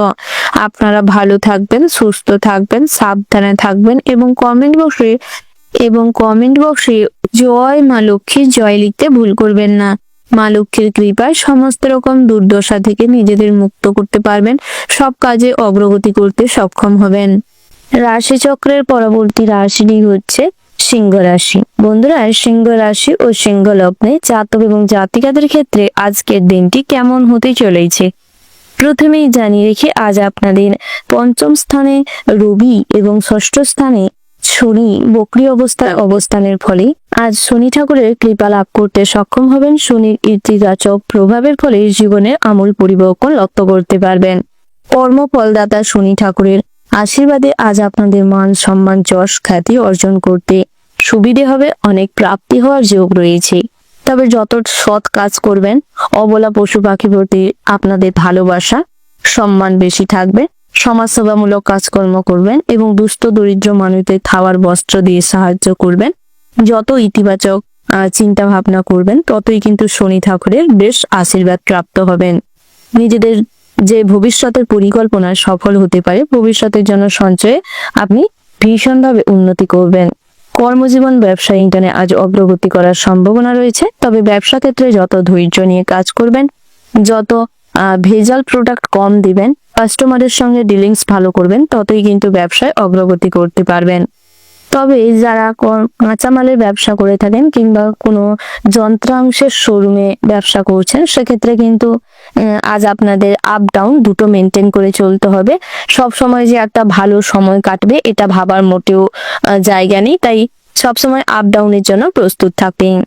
আপনারা ভালো থাকবেন, সুস্থ থাকবেন, সাবধানে থাকবেন এবং কমেন্ট বক্সে জয় মা লক্ষ্মীর জয় লিখতে ভুল করবেন না। মা লক্ষ্মীর কৃপায় সমস্ত রকম দুর্দশা থেকে নিজেদের মুক্ত করতে পারবেন, সব কাজে অগ্রগতি করতে সক্ষম হবেন। রাশিচক্রের পরবর্তী রাশিটি হচ্ছে সিংহ রাশি। বন্ধুরা, সিংহ রাশি ও সিংহ লগ্নে জাতক এবং জাতিকাদের ক্ষেত্রে আজকের দিনটি কেমন হতে চলেছে প্রথমেই জানিয়ে রেখে আজ আপনাদের পঞ্চম স্থানে রবি এবং ষষ্ঠ স্থানে শনি বক্রী অবস্থানের ফলে আজ শনি ঠাকুরের কৃপা লাভ করতে সক্ষম হবেন। শনির ইতিবাচক প্রভাবের ফলে জীবনে আমূল পরিবর্তন লক্ষ্য করতে পারবেন। কর্মফলদাতা শনি ঠাকুরের আশীর্বাদে আজ আপনাদের মান সম্মান যশ খ্যাতি অর্জন করতে সুবিধে হবে, অনেক প্রাপ্তি হওয়ার যোগ রয়েছে। তবে যত সৎ কাজ করবেন, অবলা পশু পাখি প্রতি আপনাদের ভালোবাসা সম্মান বেশি থাকবে। সমাজসেবামূলক কাজকর্ম করবেন এবং দুস্থ দরিদ্র মানুষদের খাওয়ার বস্ত্র দিয়ে সাহায্য করবেন। যত ইতিবাচক চিন্তা ভাবনা করবেন ততই কিন্তু শনি ঠাকুরের বেশ আশীর্বাদ প্রাপ্ত হবেন। নিজেদের যে ভবিষ্যতের পরিকল্পনা সফল হতে পারে, ভবিষ্যতের জন্য সঞ্চয়ে আপনি ভীষণভাবে উন্নতি করবেন। কর্মজীবন ব্যবসা ইন্টারনে আজ অগ্রগতি করার সম্ভাবনা রয়েছে। তবে ব্যবসা ক্ষেত্রে যত ধৈর্য নিয়ে কাজ করবেন, যত ভেজাল প্রোডাক্ট কম দিবেন, কাস্টমারের সঙ্গে ডিলিংস ভালো করবেন, ততই কিন্তু ব্যবসায় অগ্রগতি করতে পারবেন। তবে যারা কাঁচামালের ব্যবসা করে থাকেন কিংবা কোনো যন্ত্রাংশের শোরুমে ব্যবসা করছেন, সেক্ষেত্রে কিন্তু আজ আপনাদের আপ ডাউন দুটো মেনটেন করে চলতে হবে। সব সময় যে একটা ভালো সময় কাটবে এটা ভাবার মোটেও জায়গা নেই, তাই সবসময় আপ ডাউনের জন্য প্রস্তুত থাকবেন।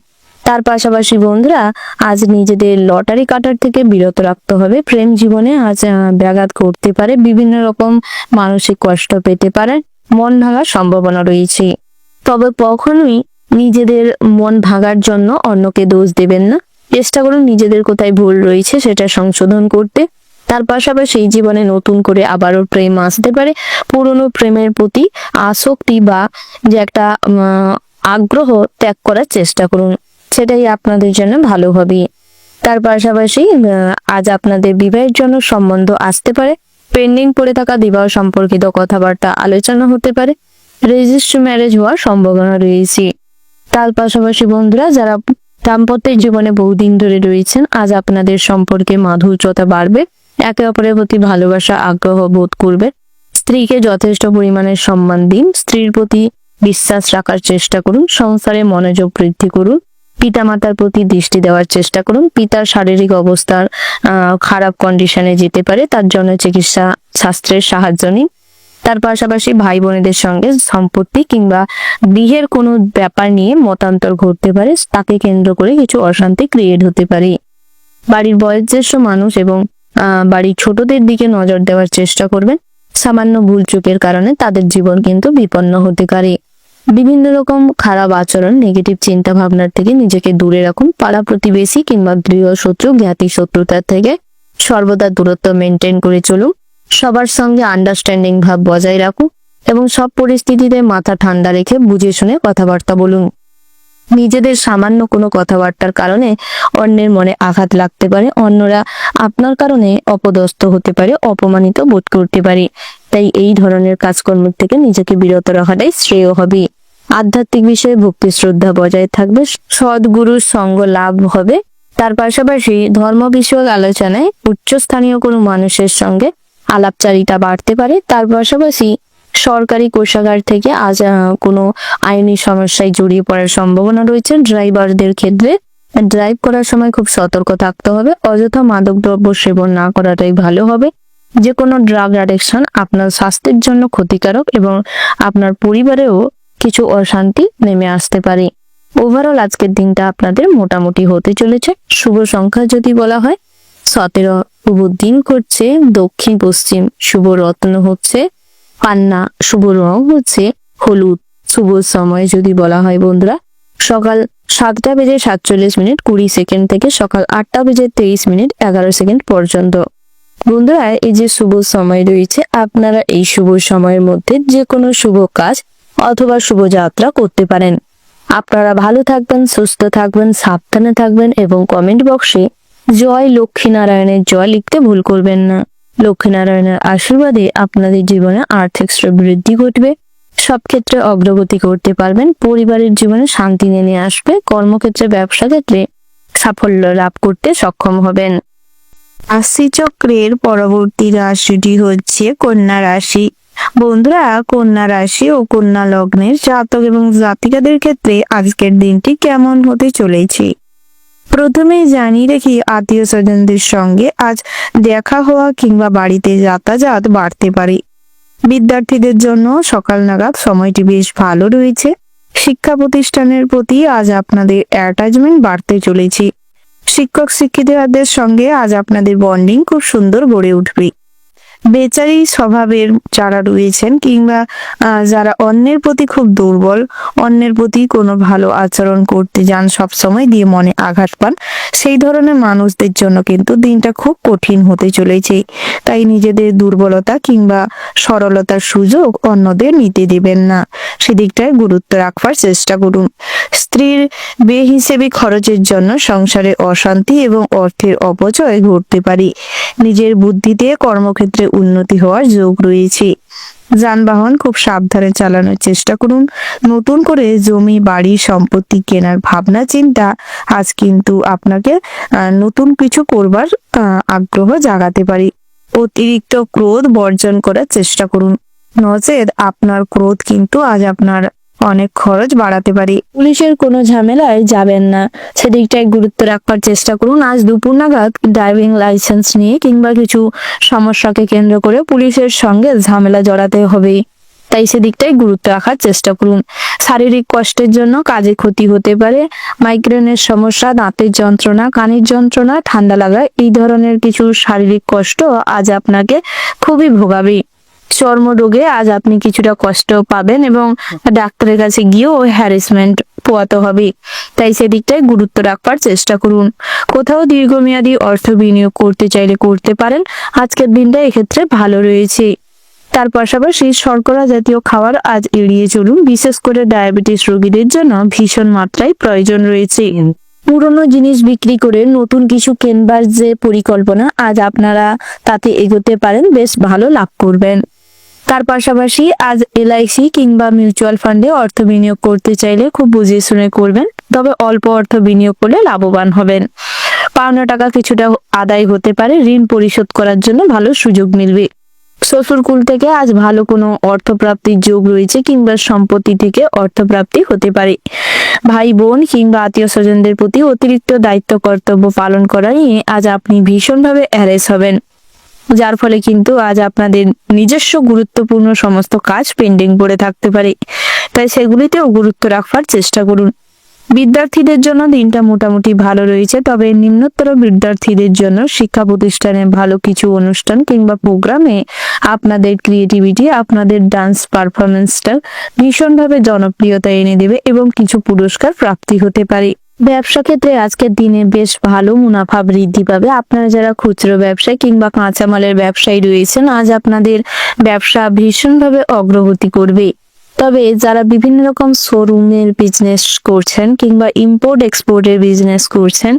তার পাশাপাশি বন্ধুরা, আজ নিজেদের লটারি কাটার থেকে বিরত রাখতে হবে। প্রেম জীবনে আজ ব্যাঘাত ঘটতে পারে, বিভিন্ন রকম মানসিক কষ্ট পেতে পারে, মন ভাঙার সম্ভাবনা রয়েছে। তবে কখনোই নিজেদের মন ভাঙার জন্য অন্যকে দোষ দেবেন না। চেষ্টা করুন নিজেদের কোথায় ভুল রয়েছে সেটা সংশোধন করতে। তার পাশাপাশি জীবনে নতুন করে আবারও প্রেম আসতে পারে। পুরনো প্রেমের প্রতি আসক্তি বা যে একটা আগ্রহ ত্যাগ করার চেষ্টা করুন, সেটাই আপনাদের জন্য ভালো হবে। তার পাশাপাশি আজ আপনাদের বিবাহের জন্য সম্বন্ধ আসতে পারে। পেন্ডিং পড়ে থাকা বিবাহ সম্পর্কিত কথাবার্তা আলোচনা হতে পারে। রেজিস্ট্রি ম্যারেজ হওয়ার সম্ভাবনা রয়েছে। তার পাশাপাশি বন্ধুরা, যারা দাম্পত্যের জীবনে বহুদিন ধরে রয়েছেন, আজ আপনাদের সম্পর্কে মাধুর্যতা বাড়বে। একে অপরের প্রতি ভালোবাসা আগ্রহ বোধ করবে। স্ত্রীকে যথেষ্ট পরিমাণে সম্মান দিন। স্ত্রীর প্রতি বিশ্বাস রাখার চেষ্টা করুন। সংসারে মনোযোগ বৃদ্ধি করুন। পিতামাতার প্রতি দৃষ্টি দেওয়ার চেষ্টা করুন। পিতার শারীরিক অবস্থার খারাপ কন্ডিশনে যেতে পারে, তার জন্য চিকিৎসা শাস্ত্রের সাহায্য নিন। তার পাশাপাশি ভাই বোনেদের সঙ্গে সম্পত্তি কিংবা গৃহের কোনো ব্যাপার নিয়ে মতান্তর ঘটতে পারে, তাকে কেন্দ্র করে কিছু অশান্তি ক্রিয়েট হতে পারে। বাড়ির বয়োজ্যেষ্ঠ মানুষ এবং বাড়ির ছোটদের দিকে নজর দেওয়ার চেষ্টা করবেন। সামান্য ভুল চুকের কারণে তাদের জীবন কিন্তু বিপন্ন হতে পারে। বিভিন্ন রকম খারাপ আচরণ, নেগেটিভ চিন্তা ভাবনার থেকে নিজেকে দূরে রাখুন। পাড়া প্রতিবেশী কিংবা গৃহ শত্রু, জ্ঞাতি শত্রুতার থেকে সর্বদা দূরত্ব মেনটেন করে চলুন। সবার সঙ্গে আন্ডারস্ট্যান্ডিং ভাব বজায় রাখুন এবং সব পরিস্থিতিতে মাথা ঠান্ডা রেখে বুঝে শুনে কথাবার্তা বলুন। নিজেদের সামান্য কোনো কথাবার্তার কারণে অন্যের মনে আঘাত লাগতে পারে। অন্যরা আপনার কারণে অপদস্থ হতে পারে, অপমানিত বোধ করতে পারে। তাই এই ধরনের কাজকর্ম থেকে নিজেকে বিরত রাখাটাই শ্রেয় হবে। আধ্যাত্মিক বিষয়ে ভক্তি শ্রদ্ধা বজায় থাকবে। সদ্গুরুর সঙ্গ লাভ হবে। তার পাশাপাশি ধর্ম বিষয়ক আলোচনায় উচ্চস্থানীয় কোনো মানুষের সঙ্গে আলাপচারিতা বাড়তে পারে। তার পাশাপাশি সরকারি কোষাগার থেকে আজ কোনো আইনি সমস্যায় জড়িয়ে পড়ার সম্ভাবনা রয়েছে। ড্রাইভারদের ক্ষেত্রে ড্রাইভ করার সময় খুব সতর্ক থাকতে হবে। অযথা মাদকদ্রব্য সেবন না করাটাই ভালো হবে। যে কোনো ড্রাগ অ্যাডিকশন আপনার স্বাস্থ্যের জন্য ক্ষতিকারক এবং আপনার পরিবারেও কিছু অশান্তি নেমে আসতে পারে। ওভারঅল আজকের দিনটা আপনাদের মোটামুটি হতে চলেছে। শুভ সংখ্যা যদি বলা হয় 17। শুভ দিন করছে দক্ষিণ পশ্চিম। শুভ রত্ন হচ্ছে পান্না। শুভ রং হচ্ছে হলুদ। শুভ সময় যদি বলা হয় বন্ধুরা, সকাল 7:47:20 থেকে সকাল 8:23:11 পর্যন্ত। বন্ধুরা, এই যে শুভ সময় রয়েছে, আপনারা এই শুভ সময়ের মধ্যে যে কোনো শুভ কাজ অথবা শুভযাত্রা করতে পারেন। আপনারা ভালো থাকবেন, সুস্থ থাকবেন, সাবধানে থাকবেন এবং কমেন্ট বক্সে জয় লক্ষ্মীনারায়ণের জয় লিখতে ভুল করবেন না। লক্ষ্মীনারায়ণের আশীর্বাদে আপনাদের জীবনে আর্থিক বৃদ্ধি ঘটবে, সব ক্ষেত্রে অগ্রগতি করতে পারবেন, পরিবারের জীবনে শান্তি নেমে আসবে, কর্মক্ষেত্রে ব্যবসা ক্ষেত্রে সাফল্য লাভ করতে সক্ষম হবেন। রাশিচক্রের পরবর্তী রাশিটি হচ্ছে কন্যা রাশি। বন্ধুরা, কন্যা রাশি ও কন্যা লগ্নের জাতক এবং জাতিকাদের ক্ষেত্রে আজকের দিনটি কেমন হতে চলেছে। প্রথমেই জানিয়ে রেখি, আত্মীয় স্বজনদের সঙ্গে আজ দেখা হওয়া কিংবা বাড়িতে যাতায়াত বাড়তে পারে। বিদ্যার্থীদের জন্য সকাল নাগাদ সময়টি বেশ ভালো রয়েছে। শিক্ষা প্রতিষ্ঠানের প্রতি আজ আপনাদের অ্যাটাচমেন্ট বাড়তে চলেছে। শিক্ষক শিক্ষিকাদের সঙ্গে আজ আপনাদের বন্ডিং খুব সুন্দর গড়ে উঠবে। বেচারি স্বভাবের যারা রয়েছেন কিংবা যারা অন্যের প্রতি খুব দুর্বল, অন্যের প্রতি কোনো ভালো আচরণ করতে যান সবসময় দিয়ে মনে আঘাত পান, সেই ধরনের মানুষদের জন্য কিন্তু দিনটা খুব কঠিন হতে চলেছে। তাই নিজেদের দুর্বলতা কিংবা সরলতার সুযোগ অন্যদের নিতে দেবেন না, সেদিকটায় গুরুত্ব রাখবার চেষ্টা করুন। স্ত্রীর বেহিসেবি খরচের জন্য সংসারে অশান্তি এবং অর্থের অপচয় ঘটতে পারে। নিজের বুদ্ধিতে কর্মক্ষেত্রে উন্নতি হওয়ার যোগ রয়েছে। যানবাহন খুব সাবধানে চালানোর চেষ্টা করুন। নতুন করে জমি বাড়ি সম্পত্তি কেনার ভাবনা চিন্তা আজ কিন্তু আপনাকে নতুন কিছু করবার আগ্রহ জাগাতে পারে। অতিরিক্ত ক্রোধ বর্জন করার চেষ্টা করুন, নচেৎ আপনার ক্রোধ কিন্তু আজ আপনার অনেক খরচ বাড়াতে পারে। পুলিশের কোনো ঝামেলায় যাবেন না, সেদিকটায় গুরুত্ব রাখবার চেষ্টা করুন। আজ দুপুর নাগাদ ড্রাইভিং লাইসেন্স নিয়ে কিংবা কিছু সমস্যাকে কেন্দ্র করে পুলিশের সঙ্গে ঝামেলা জড়াতে হবে, তাই সেদিকটাই গুরুত্ব রাখার চেষ্টা করুন। শারীরিক কষ্টের জন্য কাজে ক্ষতি হতে পারে। মাইগ্রেনের সমস্যা, দাঁতের যন্ত্রণা, কানের যন্ত্রণা, ঠান্ডা লাগা, এই ধরনের কিছু শারীরিক কষ্ট আজ আপনাকে খুবই ভোগাবে। চর্মরোগে আজ আপনি কিছুটা কষ্ট পাবেন এবং ডাক্তারের কাছে গিয়েও হ্যারাসমেন্ট পোয়াতে হবে, তাই সেদিকটায় গুরুত্ব রাখবার চেষ্টা করুন। কোথাও দীর্ঘমেয়াদী অর্থ বিনিয়োগ করতে চাইলে করতে পারেন, আজকের দিনটা এক্ষেত্রে ভালো রয়েছে। তার পাশাপাশি শর্করা জাতীয় খাবার আজ এড়িয়ে চলুন, বিশেষ করে ডায়াবেটিস রোগীদের জন্য ভীষণ মাত্রায় প্রয়োজন রয়েছে। পুরনো জিনিস বিক্রি করে নতুন কিছু কেনবার যে পরিকল্পনা, আজ আপনারা তাতে এগোতে পারেন, বেশ ভালো লাভ করবেন। তার পাশাপাশি আজ এলআইসি কিংবা মিউচুয়াল ফান্ডে অর্থ বিনিয়োগ করতে চাইলে খুব বুঝে শুনে করবেন, তবে অল্প অর্থ বিনিয়োগ করলে লাভবান হবেন। পাওনা টাকা কিছুটা আদায় হতে পারে, ঋণ পরিশোধ করার জন্য ভালো সুযোগ মিলবে। শ্বশুরকুল থেকে আজ ভালো কোনো অর্থপ্রাপ্তির যোগ রয়েছে কিংবা সম্পত্তি থেকে অর্থপ্রাপ্তি হতে পারে। ভাই বোন কিংবা আত্মীয় স্বজনদের প্রতি অতিরিক্ত দায়িত্ব কর্তব্য পালন করা নিয়ে আজ আপনি ভীষণভাবে হ্যারেস হবেন, যার ফলে কিন্তু আজ আপনাদের নিজস্ব গুরুত্বপূর্ণ সমস্ত কাজ পেন্ডিং পড়ে থাকতে পারে, তাই সেগুলিতেও গুরুত্ব রাখবার চেষ্টা করুন। বিদ্যার্থীদের জন্য দিনটা মোটামুটি ভালো রয়েছে, তবে নিম্নতর বিদ্যার্থীদের জন্য শিক্ষা প্রতিষ্ঠানে ভালো কিছু অনুষ্ঠান কিংবা প্রোগ্রামে আপনাদের ক্রিয়েটিভিটি, আপনাদের ডান্স পারফরমেন্সটা ভীষণভাবে জনপ্রিয়তা এনে দেবে এবং কিছু পুরস্কার প্রাপ্তি হতে পারে। ব্যবসা ক্ষেত্রে আজকের দিনে বেশ ভালো মুনাফা বৃদ্ধি পাবে। আপনারা যারা খুচরো ব্যবসায়ী কিংবা কাঁচামালের ব্যবসায়ী রয়েছেন, আজ আপনাদের ব্যবসা ভীষণভাবে অগ্রগতি করবে। তবে যারা বিভিন্ন রকম শোরুমের বিজনেস করছেন কিংবা ইম্পোর্ট এক্সপোর্টের বিজনেস করছেন,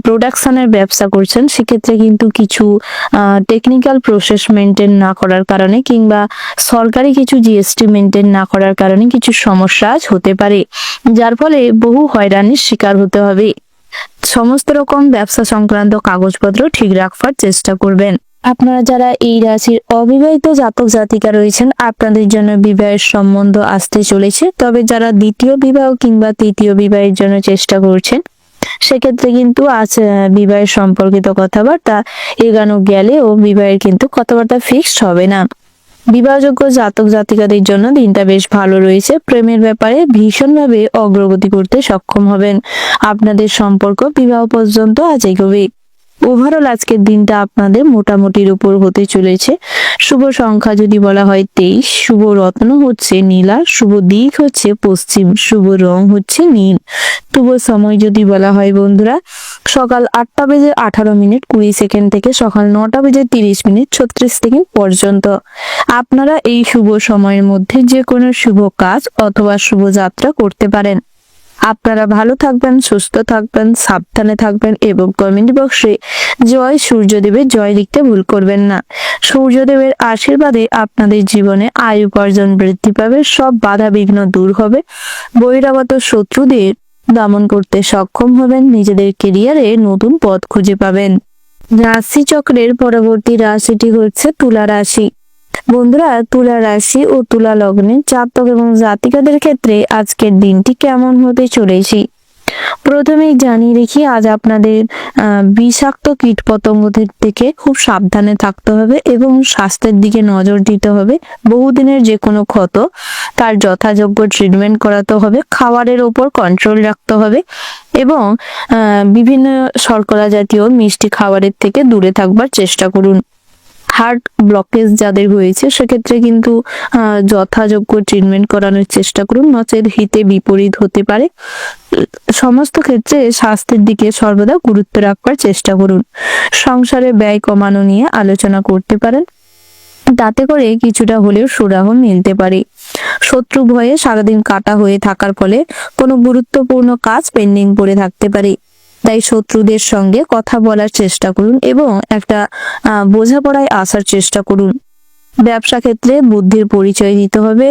প্রোডাকশনের ব্যবসা করছেন, সেক্ষেত্রে কিন্তু কিছু টেকনিক্যাল প্রসেস মেনটেন না করার কারণে কিংবা সরকারি কিছু জিএসটি মেনটেন না করার কারণে কিছু সমস্যা আজ হতে পারে, যার ফলে বহু হয়রানির শিকার হতে হবে। সমস্ত রকম ব্যবসা সংক্রান্ত কাগজপত্র ঠিক রাখবার চেষ্টা করবেন। আপনারা যারা এই রাশির অবিবাহিত জাতক জাতিকা রয়েছেন, আপনাদের জন্য বিবাহের সম্বন্ধ আসতে চলেছে। তবে যারা দ্বিতীয় বিবাহ কিংবা তৃতীয় বিবাহের জন্য চেষ্টা করছেন, সেক্ষেত্রে কিন্তু আজ বিবাহের সম্পর্কিত কথাবার্তা এগানো গেলেও বিবাহের কিন্তু কথাবার্তা ফিক্সড হবে না। বিবাহযোগ্য জাতক জাতিকাদের জন্য দিনটা বেশ ভালো রয়েছে। প্রেমের ব্যাপারে ভীষণভাবে অগ্রগতি করতে সক্ষম হবেন। আপনাদের সম্পর্ক বিবাহ পর্যন্ত আজ এগোবে। ওভারঅল আজকের দিনটা আপনাদের মোটামুটির উপর হতে চলেছে। শুভ সংখ্যা যদি বলা হয় 23, শুভ রত্ন হচ্ছে নীলা, শুভ দিক হচ্ছে পশ্চিম, শুভ রং হচ্ছে নীল। শুভ সময় যদি বলা হয় বন্ধুরা, সকাল 8টা বেজে 18 মিনিট 20 সেকেন্ড থেকে সকাল 9টা বেজে 30 মিনিট 36 সেকেন্ড পর্যন্ত। আপনারা এই শুভ সময়ের মধ্যে যে কোনো শুভ কাজ অথবা শুভ যাত্রা করতে পারেন। আপনারা ভালো থাকবেন, সুস্থ থাকবেন, সাবধানে থাকবেন এবং কমেন্ট বক্সে জয় সূর্যদেবের জয় লিখতে ভুল করবেন না। সূর্যদেবের আশীর্বাদে আপনাদের জীবনে আয়ু উপার্জন বৃদ্ধি পাবে, সব বাধা বিঘ্ন দূর হবে, বহিরাগত শত্রুদের দমন করতে সক্ষম হবেন, নিজেদের কেরিয়ারে নতুন পথ খুঁজে পাবেন। রাশি চক্রের পরবর্তী রাশিটি হচ্ছে তুলা রাশি। বন্ধুরা, তুলা রাশি ও তুলা লগ্নের জাতক এবং জাতিকাদের ক্ষেত্রে আজকের দিনটি কেমন হতে চলেছে। প্রথমেই জানিয়ে রেখি, আজ আপনাদের বিষাক্ত কীটপতঙ্গদের থেকে খুব সাবধানে থাকতে হবে এবং স্বাস্থ্যের দিকে নজর দিতে হবে। বহুদিনের যে কোনো ক্ষত তার যথাযোগ্য ট্রিটমেন্ট করাতে হবে, খাবারের ওপর কন্ট্রোল রাখতে হবে এবং বিভিন্ন শর্করা জাতীয় মিষ্টি খাবারের থেকে দূরে থাকবার চেষ্টা করুন। হার্ট ব্লকেজ যাদের হয়েছে সেক্ষেত্রে কিন্তু যথাযোগ্য ট্রিটমেন্ট করানোর চেষ্টা করুন, নচেত হিতে বিপরীত হতে পারে। সমস্ত ক্ষেত্রে স্বাস্থ্যের দিকে সর্বদা গুরুত্ব রাখবার চেষ্টা করুন। সংসারে ব্যয় কমানো নিয়ে আলোচনা করতে পারেন, তাতে করে কিছুটা হলেও সুরাহ মিলতে পারে। শত্রু ভয়ে সারাদিন কাটা হয়ে থাকার ফলে কোনো গুরুত্বপূর্ণ কাজ পেন্ডিং পড়ে থাকতে পারে। তাই শত্রুদের সঙ্গে কথা বলার চেষ্টা করুন এবং একটা বোঝাপড়ায় আসার চেষ্টা করুন। ব্যবসা ক্ষেত্রে বুদ্ধির পরিচয় দিতে হবে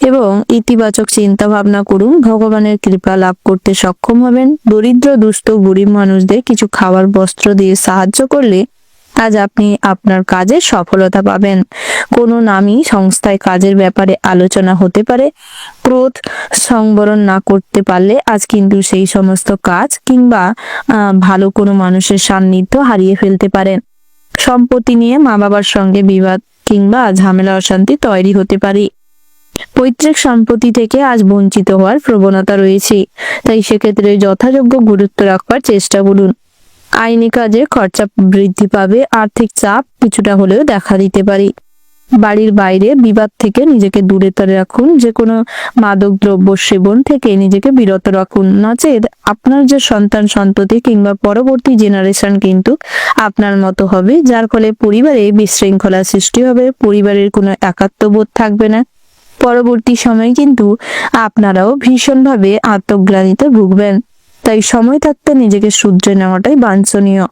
এবং ইতিবাচক চিন্তা ভাবনা করুন। ভগবানের কৃপা লাভ করতে সক্ষম হবেন। দরিদ্র দুস্থ গরিব মানুষদের কিছু খাবার বস্ত্র দিয়ে সাহায্য করলে আজ আপনি আপনার কাজে সফলতা পাবেন। কোনো নামী সংস্থায় কাজের ব্যাপারে আলোচনা হতে পারে। ক্রোধ সংবরণ না করতে পারলে আজ কিন্তু সেই সমস্ত কাজ কিংবা ভালো কোনো মানুষের সান্নিধ্য হারিয়ে ফেলতে পারেন। সম্পত্তি নিয়ে মা বাবার সঙ্গে বিবাদ কিংবা ঝামেলা অশান্তি তৈরি হতে পারে। পৈতৃক সম্পত্তি থেকে আজ বঞ্চিত হওয়ার প্রবণতা রয়েছে, তাই সেক্ষেত্রে যথাযোগ্য গুরুত্ব রাখবার চেষ্টা করুন। আইনি কাজে খরচা বৃদ্ধি পাবে, আর্থিক চাপ কিছুটা হলেও দেখা দিতে পারে। বাড়ির বাইরে বিবাদ থেকে নিজেকে দূরে রাখুন। যে কোনো মাদক দ্রব্য সেবন থেকে নিজেকে বিরত রাখুন, নচেত আপনার যে সন্তান সন্ততি কিংবা পরবর্তী জেনারেশন কিন্তু আপনার মতো হবে, যার ফলে পরিবারে বিশৃঙ্খলা সৃষ্টি হবে, পরিবারের কোনো একাত্মবোধ থাকবে না। পরবর্তী সময় কিন্তু আপনারাও ভীষণভাবে আত্মগ্লানিতে ভুগবেন। তাই সময় থাকতে নিজেকে শুধরে নেওয়াটাই বাঞ্ছনীয়।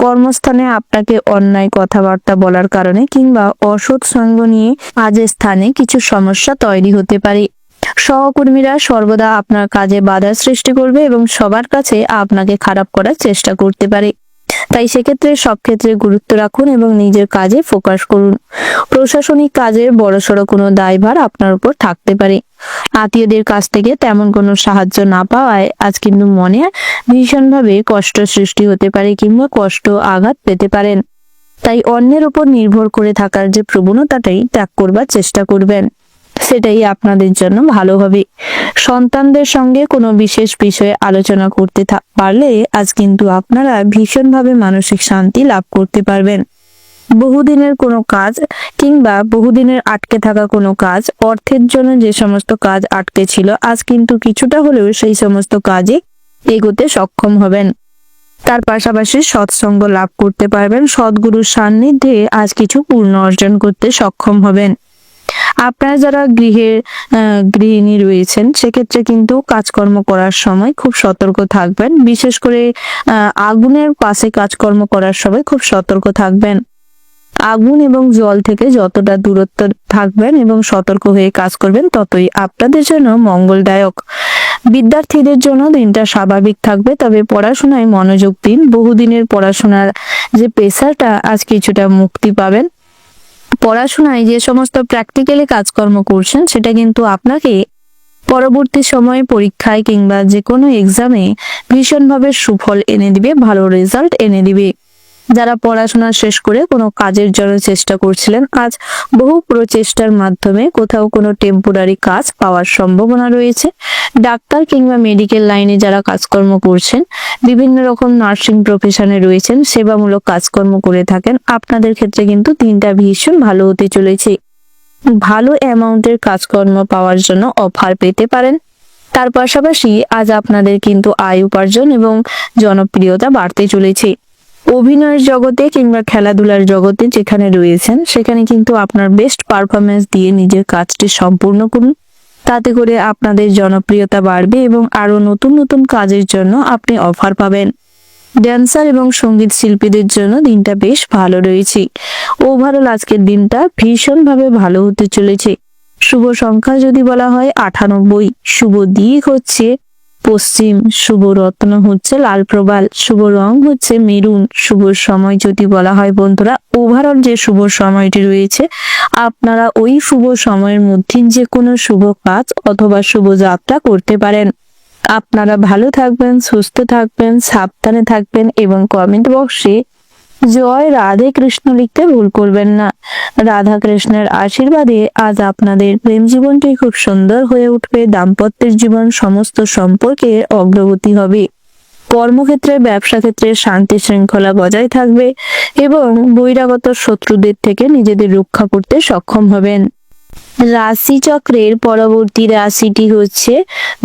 কর্মস্থানে আপনাকে অন্যায় কথাবার্তা বলার কারণে কিংবা অসৎ সঙ্গ নিয়ে কাজের স্থানে কিছু সমস্যা তৈরি হতে পারে। সহকর্মীরা সর্বদা আপনার কাজে বাধা সৃষ্টি করবে এবং সবার কাছে আপনাকে খারাপ করার চেষ্টা করতে পারে। তাই সেক্ষেত্রে সব ক্ষেত্রে গুরুত্ব রাখুন এবং নিজের কাজে ফোকাস করুন। প্রশাসনিক কাজের বড়সড় কোনো দায়ভার আপনার উপর থাকতে পারে। আত্মীয়দের কাছ থেকে তেমন কোনো সাহায্য না পাওয়ায় আজ কিন্তু মনে ভীষণভাবে কষ্ট সৃষ্টি হতে পারে কিংবা কষ্ট আঘাত পেতে পারেন। তাই অন্যের উপর নির্ভর করে থাকার যে প্রবণতাটাই ত্যাগ করবার চেষ্টা করবেন, সেটাই আপনাদের জন্য ভালো হবে। সন্তানদের সঙ্গে কোনো বিশেষ বিষয়ে আলোচনা করতে পারলে আজ কিন্তু আপনারা ভীষণভাবে মানসিক শান্তি লাভ করতে পারবেন। বহুদিনের কোনো কাজ কিংবা বহুদিনের আটকে থাকা কোনো কাজ, অর্থের জন্য যে সমস্ত কাজ আটকে ছিল, আজ কিন্তু কিছুটা হলেও সেই সমস্ত কাজে এগোতে সক্ষম হবেন। তার পাশাপাশি সৎসঙ্গ লাভ করতে পারবেন। সদ্গুরুর সান্নিধ্যে আজ কিছু পূর্ণ অর্জন করতে সক্ষম হবেন। আপনারা যারা গৃহিণী রয়েছেন সেক্ষেত্রে কিন্তু কাজকর্ম করার সময় খুব সতর্ক থাকবেন। বিশেষ করে আগুনের পাশে কাজকর্ম করার সময় খুব সতর্ক থাকবেন। আগুন এবং জল থেকে যতটা দূরত্ব থাকবেন এবং সতর্ক হয়ে কাজ করবেন ততই আপনাদের জন্য মঙ্গলদায়ক। বিদ্যার্থীদের জন্য দিনটা স্বাভাবিক থাকবে, তবে পড়াশোনায় মনোযোগ দিন। বহুদিনের পড়াশোনার যে প্রেসারটা আজ কিছুটা মুক্তি পাবেন। পড়াশোনায় যে সমস্ত প্র্যাকটিক্যালি কাজকর্ম করছেন সেটা কিন্তু আপনাকে পরবর্তী সময়ে পরীক্ষায় কিংবা যে কোনো এক্সামে ভীষণভাবে সুফল এনে দিবে, ভালো রেজাল্ট এনে দিবে। যারা পড়াশোনা শেষ করে কোনো কাজের জন্য চেষ্টা করছিলেন, আজ বহু প্রচেষ্টার মাধ্যমে কোথাও কোনো টেম্পোরারি কাজ পাওয়ার সম্ভাবনা রয়েছে। ডাক্তার কিংবা মেডিকেল লাইনে যারা কাজকর্ম করছেন, বিভিন্ন রকম নার্সিং প্রফেশনে রয়েছেন, সেবামূলক কাজকর্ম করে থাকেন, আপনাদের ক্ষেত্রে কিন্তু দিনটা ভীষণ ভালো হতে চলেছে। ভালো অ্যামাউন্টের কাজকর্ম পাওয়ার জন্য অফার পেতে পারেন। তার পাশাপাশি আজ আপনাদের কিন্তু আয় উপার্জন এবং জনপ্রিয়তা বাড়তে চলেছে। অভিনয়ের জগতে কিংবা খেলাধুলার জগতে যেখানে রয়েছেন, সেখানে কিন্তু আপনার বেস্ট পারফরমেন্স দিয়ে নিজের কাজটি সম্পূর্ণ করুন। তাতে করে আপনাদের জনপ্রিয়তা বাড়বে এবং আরো নতুন নতুন কাজের জন্য আপনি অফার পাবেন। ড্যান্সার এবং সঙ্গীত শিল্পীদের জন্য দিনটা বেশ ভালো রয়েছে। ওভারঅল আজকের দিনটা ভীষণভাবে ভালো হতে চলেছে। শুভ সংখ্যা যদি বলা হয় 98, শুভ দিক হচ্ছে পশ্চিম, শুভ রত্ন হচ্ছে লাল প্রবাল, শুভ রং হচ্ছে মেরুন, শুভ সময় যদি বলা হয় বন্ধুরা, ওভারঅল যে শুভ সময়টি রয়েছে, আপনারা ওই শুভ সময়ের মধ্যে যে কোনো শুভ কাজ অথবা শুভ যাত্রা করতে পারেন। আপনারা ভালো থাকবেন, সুস্থ থাকবেন, সাবধানে থাকবেন এবং কমেন্ট বক্সে জয় রাধে কৃষ্ণ লিখতে ভুল করবেন না। রাধা কৃষ্ণের আশীর্বাদে আজ আপনাদের প্রেম জীবনটি খুব সুন্দর হয়ে উঠবে। দাম্পত্যের জীবন সমস্ত সম্পর্কে অগ্রগতি হবে। কর্মক্ষেত্রে, ব্যবসা ক্ষেত্রে শান্তি শৃঙ্খলা বজায় থাকবে এবং বহিরাগত শত্রুদের থেকে নিজেদের রক্ষা করতে সক্ষম হবেন। রাশিচক্রের পরবর্তী রাশিটি হচ্ছে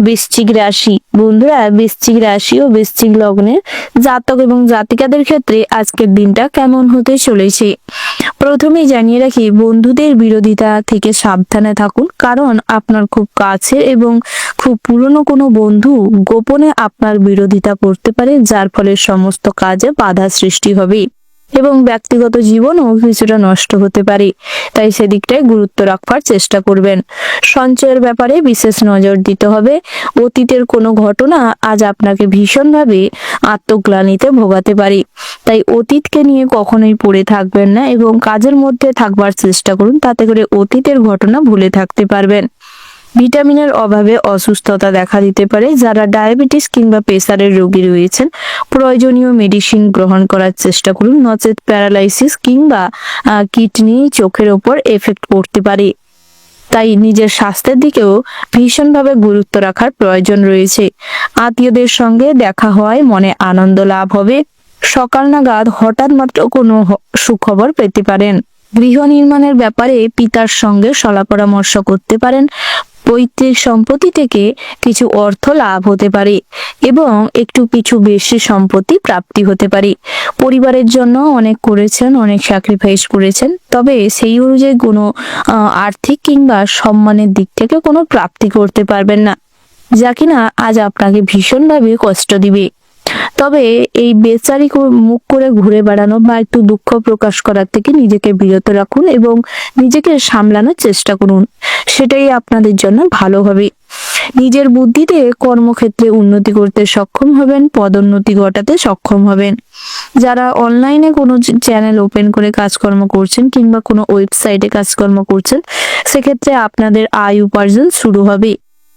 বৃশ্চিক রাশি। বন্ধুরা, বৃশ্চিক রাশি ও বৃশ্চিক লগ্নের জাতক এবং জাতিকাদের ক্ষেত্রে আজকের দিনটা কেমন হতে চলেছে। প্রথমেই জানিয়ে রাখি, বন্ধুদের বিরোধিতা থেকে সাবধানে থাকুন, কারণ আপনার খুব কাছের এবং খুব পুরনো কোনো বন্ধু গোপনে আপনার বিরোধিতা করতে পারে, যার ফলে সমস্ত কাজে বাধা সৃষ্টি হবে এবং ব্যক্তিগত জীবনও কিছুটা নষ্ট হতে পারে। তাই সেদিকটায় গুরুত্ব রাখবার চেষ্টা করবেন। সঞ্চয়ের ব্যাপারে বিশেষ নজর দিতে হবে। অতীতের কোনো ঘটনা আজ আপনাকে ভীষণভাবে আত্মগ্লানিতে ভোগাতে পারে। তাই অতীতকে নিয়ে কখনোই পড়ে থাকবেন না এবং কাজের মধ্যে থাকবার চেষ্টা করুন, তাতে করে অতীতের ঘটনা ভুলে থাকতে পারবেন। ভিটামিনের অভাবে অসুস্থতা দেখা দিতে পারে। যারা ডায়াবেটিস কিংবা প্রেসারের রোগী রয়েছেন, প্রয়োজনীয় মেডিসিন গ্রহণ করার চেষ্টা করুন, নচেত প্যারালাইসিস কিংবা কিডনি, চোখের ওপর এফেক্ট করতে পারে। তাই নিজের স্বাস্থ্যের দিকেও ভীষণভাবে গুরুত্ব রাখার প্রয়োজন রয়েছে। আত্মীয়দের সঙ্গে দেখা হওয়ায় মনে আনন্দ লাভ হবে। সকাল নাগাদ হঠাৎ মাত্র কোনো সুখবর পেতে পারেন। গৃহ নির্মাণের ব্যাপারে পিতার সঙ্গে সলা পরামর্শ করতে পারেন। পৈতৃক সম্পত্তি থেকে কিছু অর্থ লাভ হতে পারে এবং একটু কিছু বেশি সম্পত্তি প্রাপ্তি হতে পারে। পরিবারের জন্য অনেক করেছেন, অনেক স্যাক্রিফাইস করেছেন, তবে সেই অনুযায়ী কোনো আর্থিক কিংবা সম্মানের দিক থেকে কোনো প্রাপ্তি করতে পারবেন না, যা কিনা আজ আপনাকে ভীষণভাবে কষ্ট দিবে। তবে এই বেচারি মুখ করে ঘুরে বেড়ানো বা একটু দুঃখ প্রকাশ করার থেকে নিজেকে বিরত রাখুন এবং নিজেকে সামলানোর চেষ্টা করুন, সেটাই আপনাদের জন্য ভালো হবে। নিজের বুদ্ধিতে কর্মক্ষেত্রে উন্নতি করতে সক্ষম হবেন, পদোন্নতি ঘটাতে সক্ষম হবেন। যারা অনলাইনে কোনো চ্যানেল ওপেন করে কাজকর্ম করছেন কিংবা কোনো ওয়েবসাইটে কাজকর্ম করছেন, সেক্ষেত্রে আপনাদের আয় উপার্জন শুরু হবে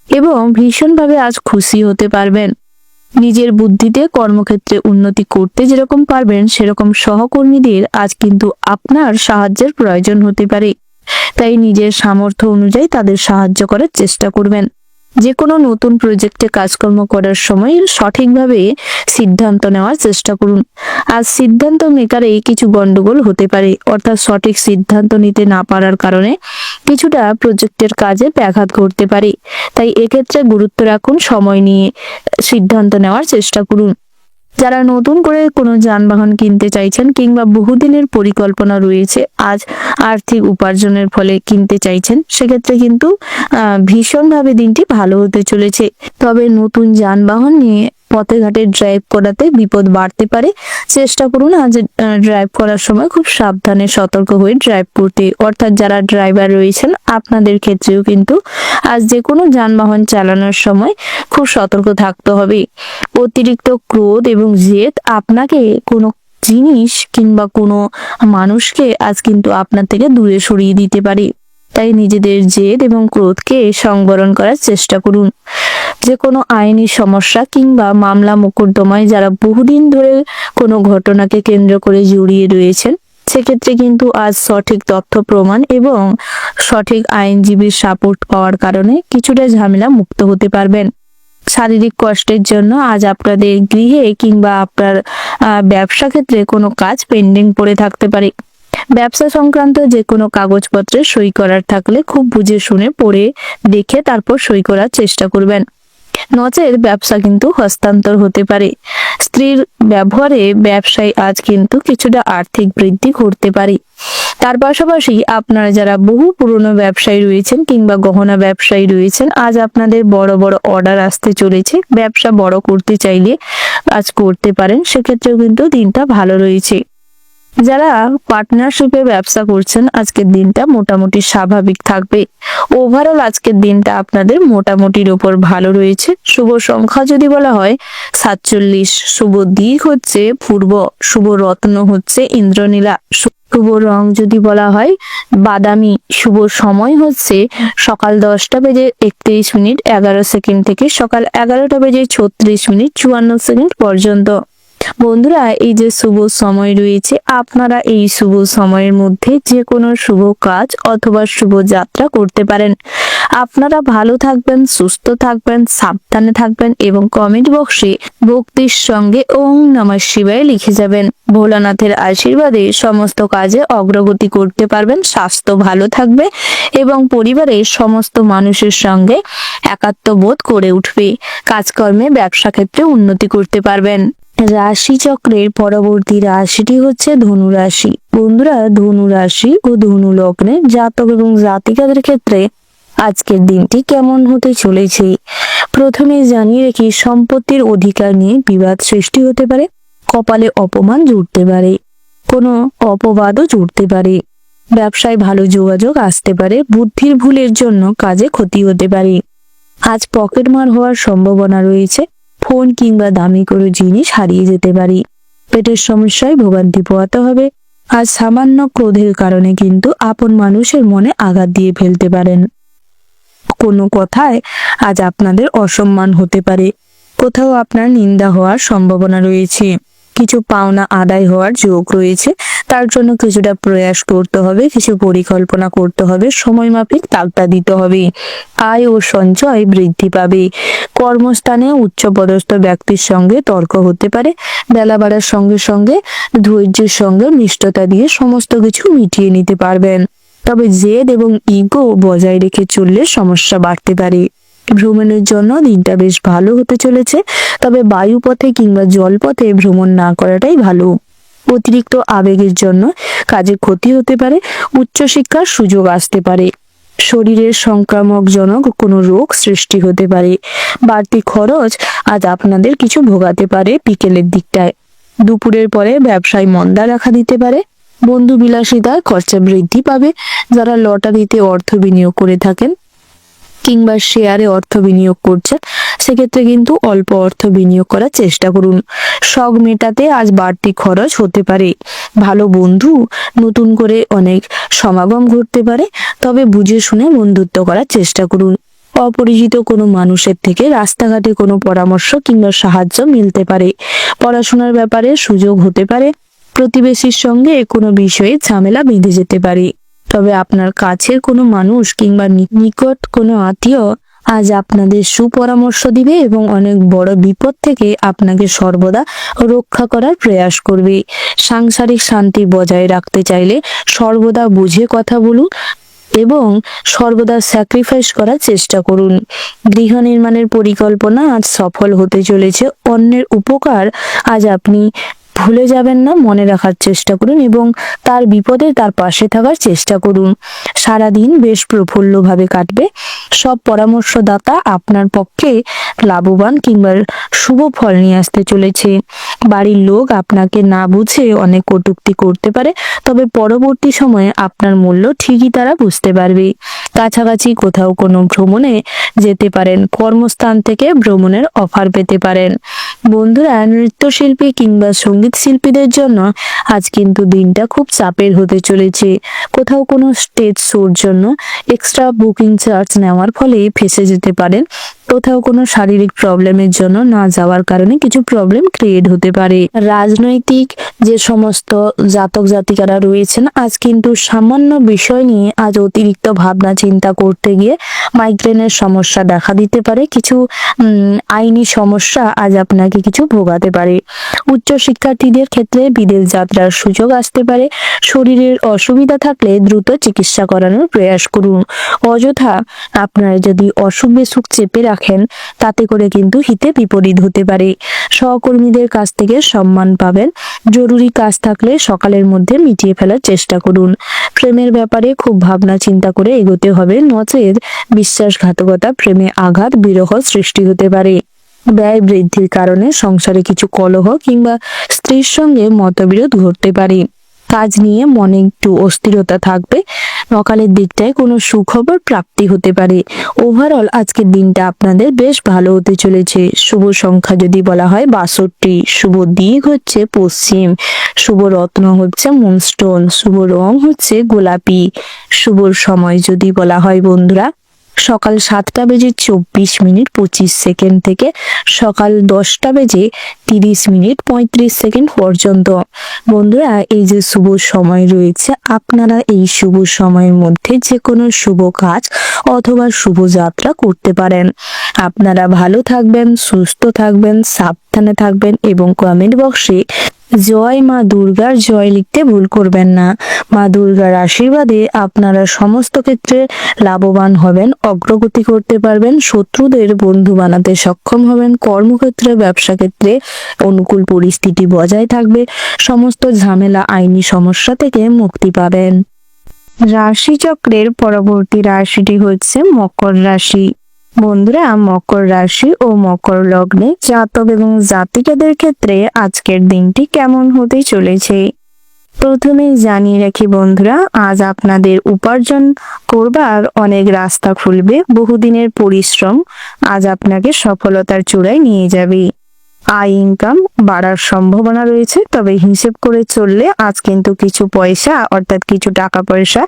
এবং ভীষণভাবে আজ খুশি হতে পারবেন। নিজের বুদ্ধিতে কর্মক্ষেত্রে উন্নতি করতে যেরকম পারবেন, সেরকম সহকর্মীদের আজ কিন্তু আপনার সাহায্যের প্রয়োজন হতে পারে। তাই নিজের সামর্থ্য অনুযায়ী তাদের সাহায্য করার চেষ্টা করবেন। যে কোনো নতুন প্রজেক্টে কাজকর্ম করার সময় সঠিকভাবে সিদ্ধান্ত নেওয়ার চেষ্টা করুন। আজ সিদ্ধান্ত মেকারে কিছু গন্ডগোল হতে পারে, অর্থাৎ সঠিক সিদ্ধান্ত নিতে না পারার কারণে কিছুটা প্রজেক্টের কাজে ব্যাঘাত ঘটতে পারে। তাই এক্ষেত্রে গুরুত্ব রাখুন, সময় নিয়ে সিদ্ধান্ত নেওয়ার চেষ্টা করুন। যারা নতুন করে কোনো যানবাহন কিনতে চাইছেন কিংবা বহুদিনের পরিকল্পনা রয়েছে, আজ আর্থিক উপার্জনের ফলে কিনতে চাইছেন, সেক্ষেত্রে কিন্তু ভীষণভাবে দিনটি ভালো হতে চলেছে। তবে নতুন যানবাহন নিয়ে পথে ঘাটে ড্রাইভ করাতে বিপদ বাড়তে পারে। চেষ্টা করুন আজ ড্রাইভ করার সময় খুব সাবধানে সতর্ক হয়ে ড্রাইভ করতে। অর্থাৎ যারা ড্রাইভার রয়েছেন, আপনাদের ক্ষেত্রেও কিন্তু আজ যে কোনো যানবাহন চালানোর সময় খুব সতর্ক থাকতে হবে। অতিরিক্ত ক্রোধ এবং জেদ আপনাকে কোনো জিনিস কিংবা কোনো মানুষকে আজ কিন্তু আপনার থেকে দূরে সরিয়ে দিতে পারে। তাই নিজেদের জেদ এবং ক্রোধকে সংবরণ করার চেষ্টা করুন। যে কোনো আইনি সমস্যা কিংবা মামলা মোকদ্দমায় যারা বহুদিন ধরে কোনো ঘটনাকে কেন্দ্র করে জড়িয়ে রয়েছেন, সেক্ষেত্রে কিন্তু আজ সঠিক তথ্য প্রমাণ এবং সঠিক আইনজীবীর সাপোর্ট পাওয়ার কারণে কিছুটা ঝামেলা মুক্ত হতে পারবেন। শারীরিক কষ্টের জন্য আজ আপনাদের গৃহে কিংবা আপনার ব্যবসা ক্ষেত্রে কোনো কাজ পেন্ডিং পড়ে থাকতে পারে। ব্যবসা সংক্রান্ত যে কোনো কাগজপত্রে সই করার থাকলে খুব বুঝে শুনে পড়ে দেখে তারপর সই করার চেষ্টা করবেন, নচেৎ ব্যবসা কিন্তু হস্তান্তর হতে পারে। স্ত্রীর ব্যবহারে ব্যবসায় আজ কিন্তু কিছুটা আর্থিক বৃদ্ধি ঘটতে পারে। তার পাশাপাশি আপনারা যারা বহু পুরনো ব্যবসায়ী রয়েছেন কিংবা গহনা ব্যবসায়ী রয়েছেন, আজ আপনাদের বড় বড় অর্ডার আসতে চলেছে। ব্যবসা বড় করতে চাইলে আজ করতে পারেন, সেক্ষেত্রেও কিন্তু দিনটা ভালো রয়েছে। যারা পার্টনারশিপে ব্যবসা করছেন, আজকের দিনটা মোটামুটি স্বাভাবিক থাকবে। ওভারঅল আজকের দিনটা আপনাদের মোটামুটির উপর ভালো রয়েছে। শুভ সংখ্যা যদি বলা হয় 47, শুভ দিক হচ্ছে পূর্ব, শুভ রত্ন হচ্ছে ইন্দ্রনীলা, শুভ রং যদি বলা হয় বাদামি, শুভ সময় হচ্ছে সকাল 10:31:11 থেকে সকাল 11:34:54 পর্যন্ত। বন্ধুরা, এই যে শুভ সময় রয়েছে, আপনারা এই শুভ সময়ের মধ্যে যে কোনো শুভ কাজ অথবা শুভ যাত্রা করতে পারেন। আপনারা ভালো থাকবেন, সুস্থ থাকবেন, সাবধানে থাকবেন এবং কমেন্ট বক্সে ভক্তির সঙ্গে ওম নমঃ শিবায় লিখে যাবেন। ভোলানাথের আশীর্বাদে সমস্ত কাজে অগ্রগতি করতে পারবেন, স্বাস্থ্য ভালো থাকবে এবং পরিবারের সমস্ত মানুষের সঙ্গে একাত্মবোধ করে উঠবে। কাজকর্মে ব্যবসা ক্ষেত্রে উন্নতি করতে পারবেন। রাশি চক্রের পরবর্তী রাশিটি হচ্ছে ধনু রাশি। বন্ধুরা, ধনু রাশি ও ধনু লগ্নের জাতক এবং জাতিকাদের ক্ষেত্রে আজকের দিনটি কেমন হতে চলেছে প্রথমে জানিয়ে রেখে, সম্পত্তির অধিকার নিয়ে বিবাদ সৃষ্টি হতে পারে, কপালে অপমান জুটতে পারে, কোনো অপবাদও জুটতে পারে, ব্যবসায় ভালো যোগাযোগ আসতে পারে, বুদ্ধির ভুলের জন্য কাজে ক্ষতি হতে পারে। আজ পকেটমার হওয়ার সম্ভাবনা রয়েছে, ফোন কিংবা দামি কোনো জিনিস হারিয়ে যেতে পারে, পেটের সমস্যায় ভোগান্তি পোহাতে হবে। আজ সামান্য ক্রোধের কারণে কিন্তু আপন মানুষের মনে আঘাত দিয়ে ফেলতে পারেন। কোনো কথায় আজ আপনাদের অসম্মান হতে পারে, কোথাও আপনার নিন্দা হওয়ার সম্ভাবনা রয়েছে, কিছু পাওনা আদায় হওয়ার যোগ রয়েছে। তার জন্য কিছুটা প্রয়াস করতে হবে, কিছু পরিকল্পনা করতে হবে, সময় মাফিক তাগদা দিতে হবে। আয় ও সঞ্চয় বৃদ্ধি পাবে। কর্মস্থানে উচ্চপদস্থ ব্যক্তির সঙ্গে তর্ক হতে পারে। বেলা বাড়ার সঙ্গে সঙ্গে ধৈর্যের সঙ্গে নিষ্ঠতা দিয়ে সমস্ত কিছু মিটিয়ে নিতে পারবেন। তবে জেদ এবং ইগো বজায় রেখে চললে সমস্যা বাড়তে পারে। ভ্রমণের জন্য দিনটা বেশ ভালো হতে চলেছে, তবে বায়ুপথে কিংবা জলপথে ভ্রমণ না করাটাই ভালো। অতিরিক্ত আবেগের জন্য কাজে ক্ষতি হতে পারে, উচ্চশিক্ষার সুযোগ আসতে পারে, শরীরের সংক্রামকজনক কোনো রোগ সৃষ্টি হতে পারে। বাড়তি খরচ আজ আপনাদের কিছু ভোগাতে পারে বিকেলের দিকটায়। দুপুরের পরে ব্যবসায় মন্দা দেখা দিতে পারে, বন্ধু বিলাসিতায় খরচা বৃদ্ধি পাবে। যারা লটারিতে অর্থ বিনিয়োগ করে থাকেন কিংবা শেয়ারে অর্থ বিনিয়োগ করছেন, সেক্ষেত্রে কিন্তু অল্প অর্থ বিনিয়োগ করার চেষ্টা করুন। শখ মেটাতে আজ বাড়তি খরচ হতে পারে। ভালো বন্ধু নতুন করে অনেক সমাগম ঘটতে পারে, তবে বুঝে শুনে বন্ধুত্ব করার চেষ্টা করুন। অপরিচিত কোনো মানুষের থেকে রাস্তাঘাটে কোনো পরামর্শ কিংবা সাহায্য মিলতে পারে। পড়াশোনার ব্যাপারে সুযোগ হতে পারে। প্রতিবেশীর সঙ্গে কোনো বিষয়ে ঝামেলা বেঁধে যেতে পারে। তবে আপনার কাছের কোনো মানুষ কিংবা নিকট কোনো আত্মীয় আজ আপনাদের সুপরামর্শ দিবে এবং অনেক বড় বিপদ থেকে আপনাকে সর্বদা রক্ষা করার প্রয়াস করবে। সাংসারিক শান্তি বজায় রাখতে চাইলে সর্বদা বুঝে কথা বলুন এবং সর্বদা স্যাক্রিফাইস করার চেষ্টা করুন। গৃহ নির্মাণের পরিকল্পনা আজ সফল হতে চলেছে। অন্যের উপকার আজ আপনি ভুলে যাবেন না, মনে রাখার চেষ্টা করুন এবং তার বিপদে তার পাশে থাকার চেষ্টা করুন। সারাদিন বেশ প্রফুল্লভাবে কাটবে। সব পরামর্শদাতা আপনার পক্ষে লাভবান কিংবা শুভ ফল নিয়ে আসতে চলেছে। বাড়ির লোক আপনাকে না বুঝে অনেক কটূক্তি করতে পারে, তবে পরবর্তী সময়ে আপনার মূল্য ঠিকই তারা বুঝতে পারবে। কাছাকাছি কোথাও কোনো ভ্রমণে যেতে পারেন, কর্মস্থান থেকে ভ্রমণের অফার পেতে পারেন। বন্ধুরা, নৃত্যশিল্পী কিংবা সঙ্গীত শিল্পীদের জন্য আজ কিন্তু দিনটা খুব চাপের হতে চলেছে। কোথাও কোনো স্টেজ শোর জন্য এক্সট্রা বুকিং চার্জ নেওয়ার ফলে ফেঁসে যেতে পারেন। কোথাও কোনো শারীরিক প্রবলেমের জন্য না যাওয়ার কারণে কিছু প্রবলেম ক্রিয়েট হতে পারে। রাজনৈতিক যে সমস্ত জাতক জাতিকারা রয়েছেন, আজ কিন্তু সামান্য বিষয় নিয়ে আজ অতিরিক্ত ভাবনা চিন্তা করতে গিয়ে মাইগ্রেনের সমস্যা দেখা দিতে পারে। কিছু আইনি সমস্যা আজ আপনাকে কিছু ভোগাতে পারে। উচ্চ শিক্ষার্থীদের ক্ষেত্রে বিদেশ যাত্রার সুযোগ আসতে পারে। শরীরের অসুবিধা থাকলে দ্রুত চিকিৎসা করানোর প্রয়াস করুন। অযথা আপনারা যদি অসুখ বিসুখ চেপে রাখেন, তাতে করে কিন্তু হিতে বিপরীত হতে পারে। সহকর্মীদের কাছ থেকে সম্মান পাবেন। জরুরি কাজ থাকলে সকালের মধ্যে মিটিয়ে ফেলার চেষ্টা করুন। প্রেমের ব্যাপারে খুব ভাবনা চিন্তা করে এগোতে হবে, নচেত বিশ্বাসঘাতকতা, প্রেমে আঘাত, বিরহ সৃষ্টি হতে পারে। ব্যয় বৃদ্ধির কারণে সংসারে কিছু কলহ কিংবা স্ত্রীর সঙ্গে মতবিরোধ ঘটতে পারে। কাজ নিয়ে মনে একটু অস্থিরতা থাকবে। সকালের দিকটায় কোনো সুখবর প্রাপ্তি হতে পারে। ওভারঅল আজকের দিনটা আপনাদের বেশ ভালো হতে চলেছে। শুভ সংখ্যা যদি বলা হয় 62, শুভ দিক হচ্ছে পশ্চিম, শুভ রত্ন হচ্ছে মুনস্টোন, শুভ রং হচ্ছে গোলাপি, শুভ সময় যদি বলা হয় বন্ধুরা সকাল 7:24:25 থেকে সকাল 10:30:35 পর্যন্ত। বন্ধুরা, এই যে শুভ সময় রয়েছে, আপনারা এই শুভ সময়ের মধ্যে যে কোনো শুভ কাজ অথবা শুভ যাত্রা করতে পারেন। আপনারা ভালো থাকবেন, সুস্থ থাকবেন, সাবধানে থাকবেন এবং কমেন্ট বক্সে জয় মা দুর্গার জয় লিখতে ভুল করবেন না। মা দুর্গার আশীর্বাদে আপনারা সমস্ত ক্ষেত্রে লাভবান হবেন, অগ্রগতি করতে পারবেন, শত্রুদের বন্ধু বানাতে সক্ষম হবেন, কর্মক্ষেত্রে ব্যবসা ক্ষেত্রে অনুকূল পরিস্থিতি বজায় থাকবে, সমস্ত ঝামেলা আইনি সমস্যা থেকে মুক্তি পাবেন। রাশিচক্রের পরবর্তী রাশিটি হচ্ছে মকর রাশি। বন্ধুরা, মকর রাশি ও মকর লগ্নে জাতক এবং জাতিকাদের ক্ষেত্রে আজকের দিনটি কেমন হতে চলেছে প্রথমেই জানিয়ে রাখি বন্ধুরা, আজ আপনাদের উপার্জন করবার অনেক রাস্তা খুলবে। বহুদিনের পরিশ্রম আজ আপনাকে সফলতার চূড়ায় নিয়ে যাবে। আয় ইনকাম বাড়ার সম্ভাবনা রয়েছে, তবে হিসেব করে চললে আজ কিন্তু কিছু পয়সা অর্থাৎ কিছু টাকা পয়সা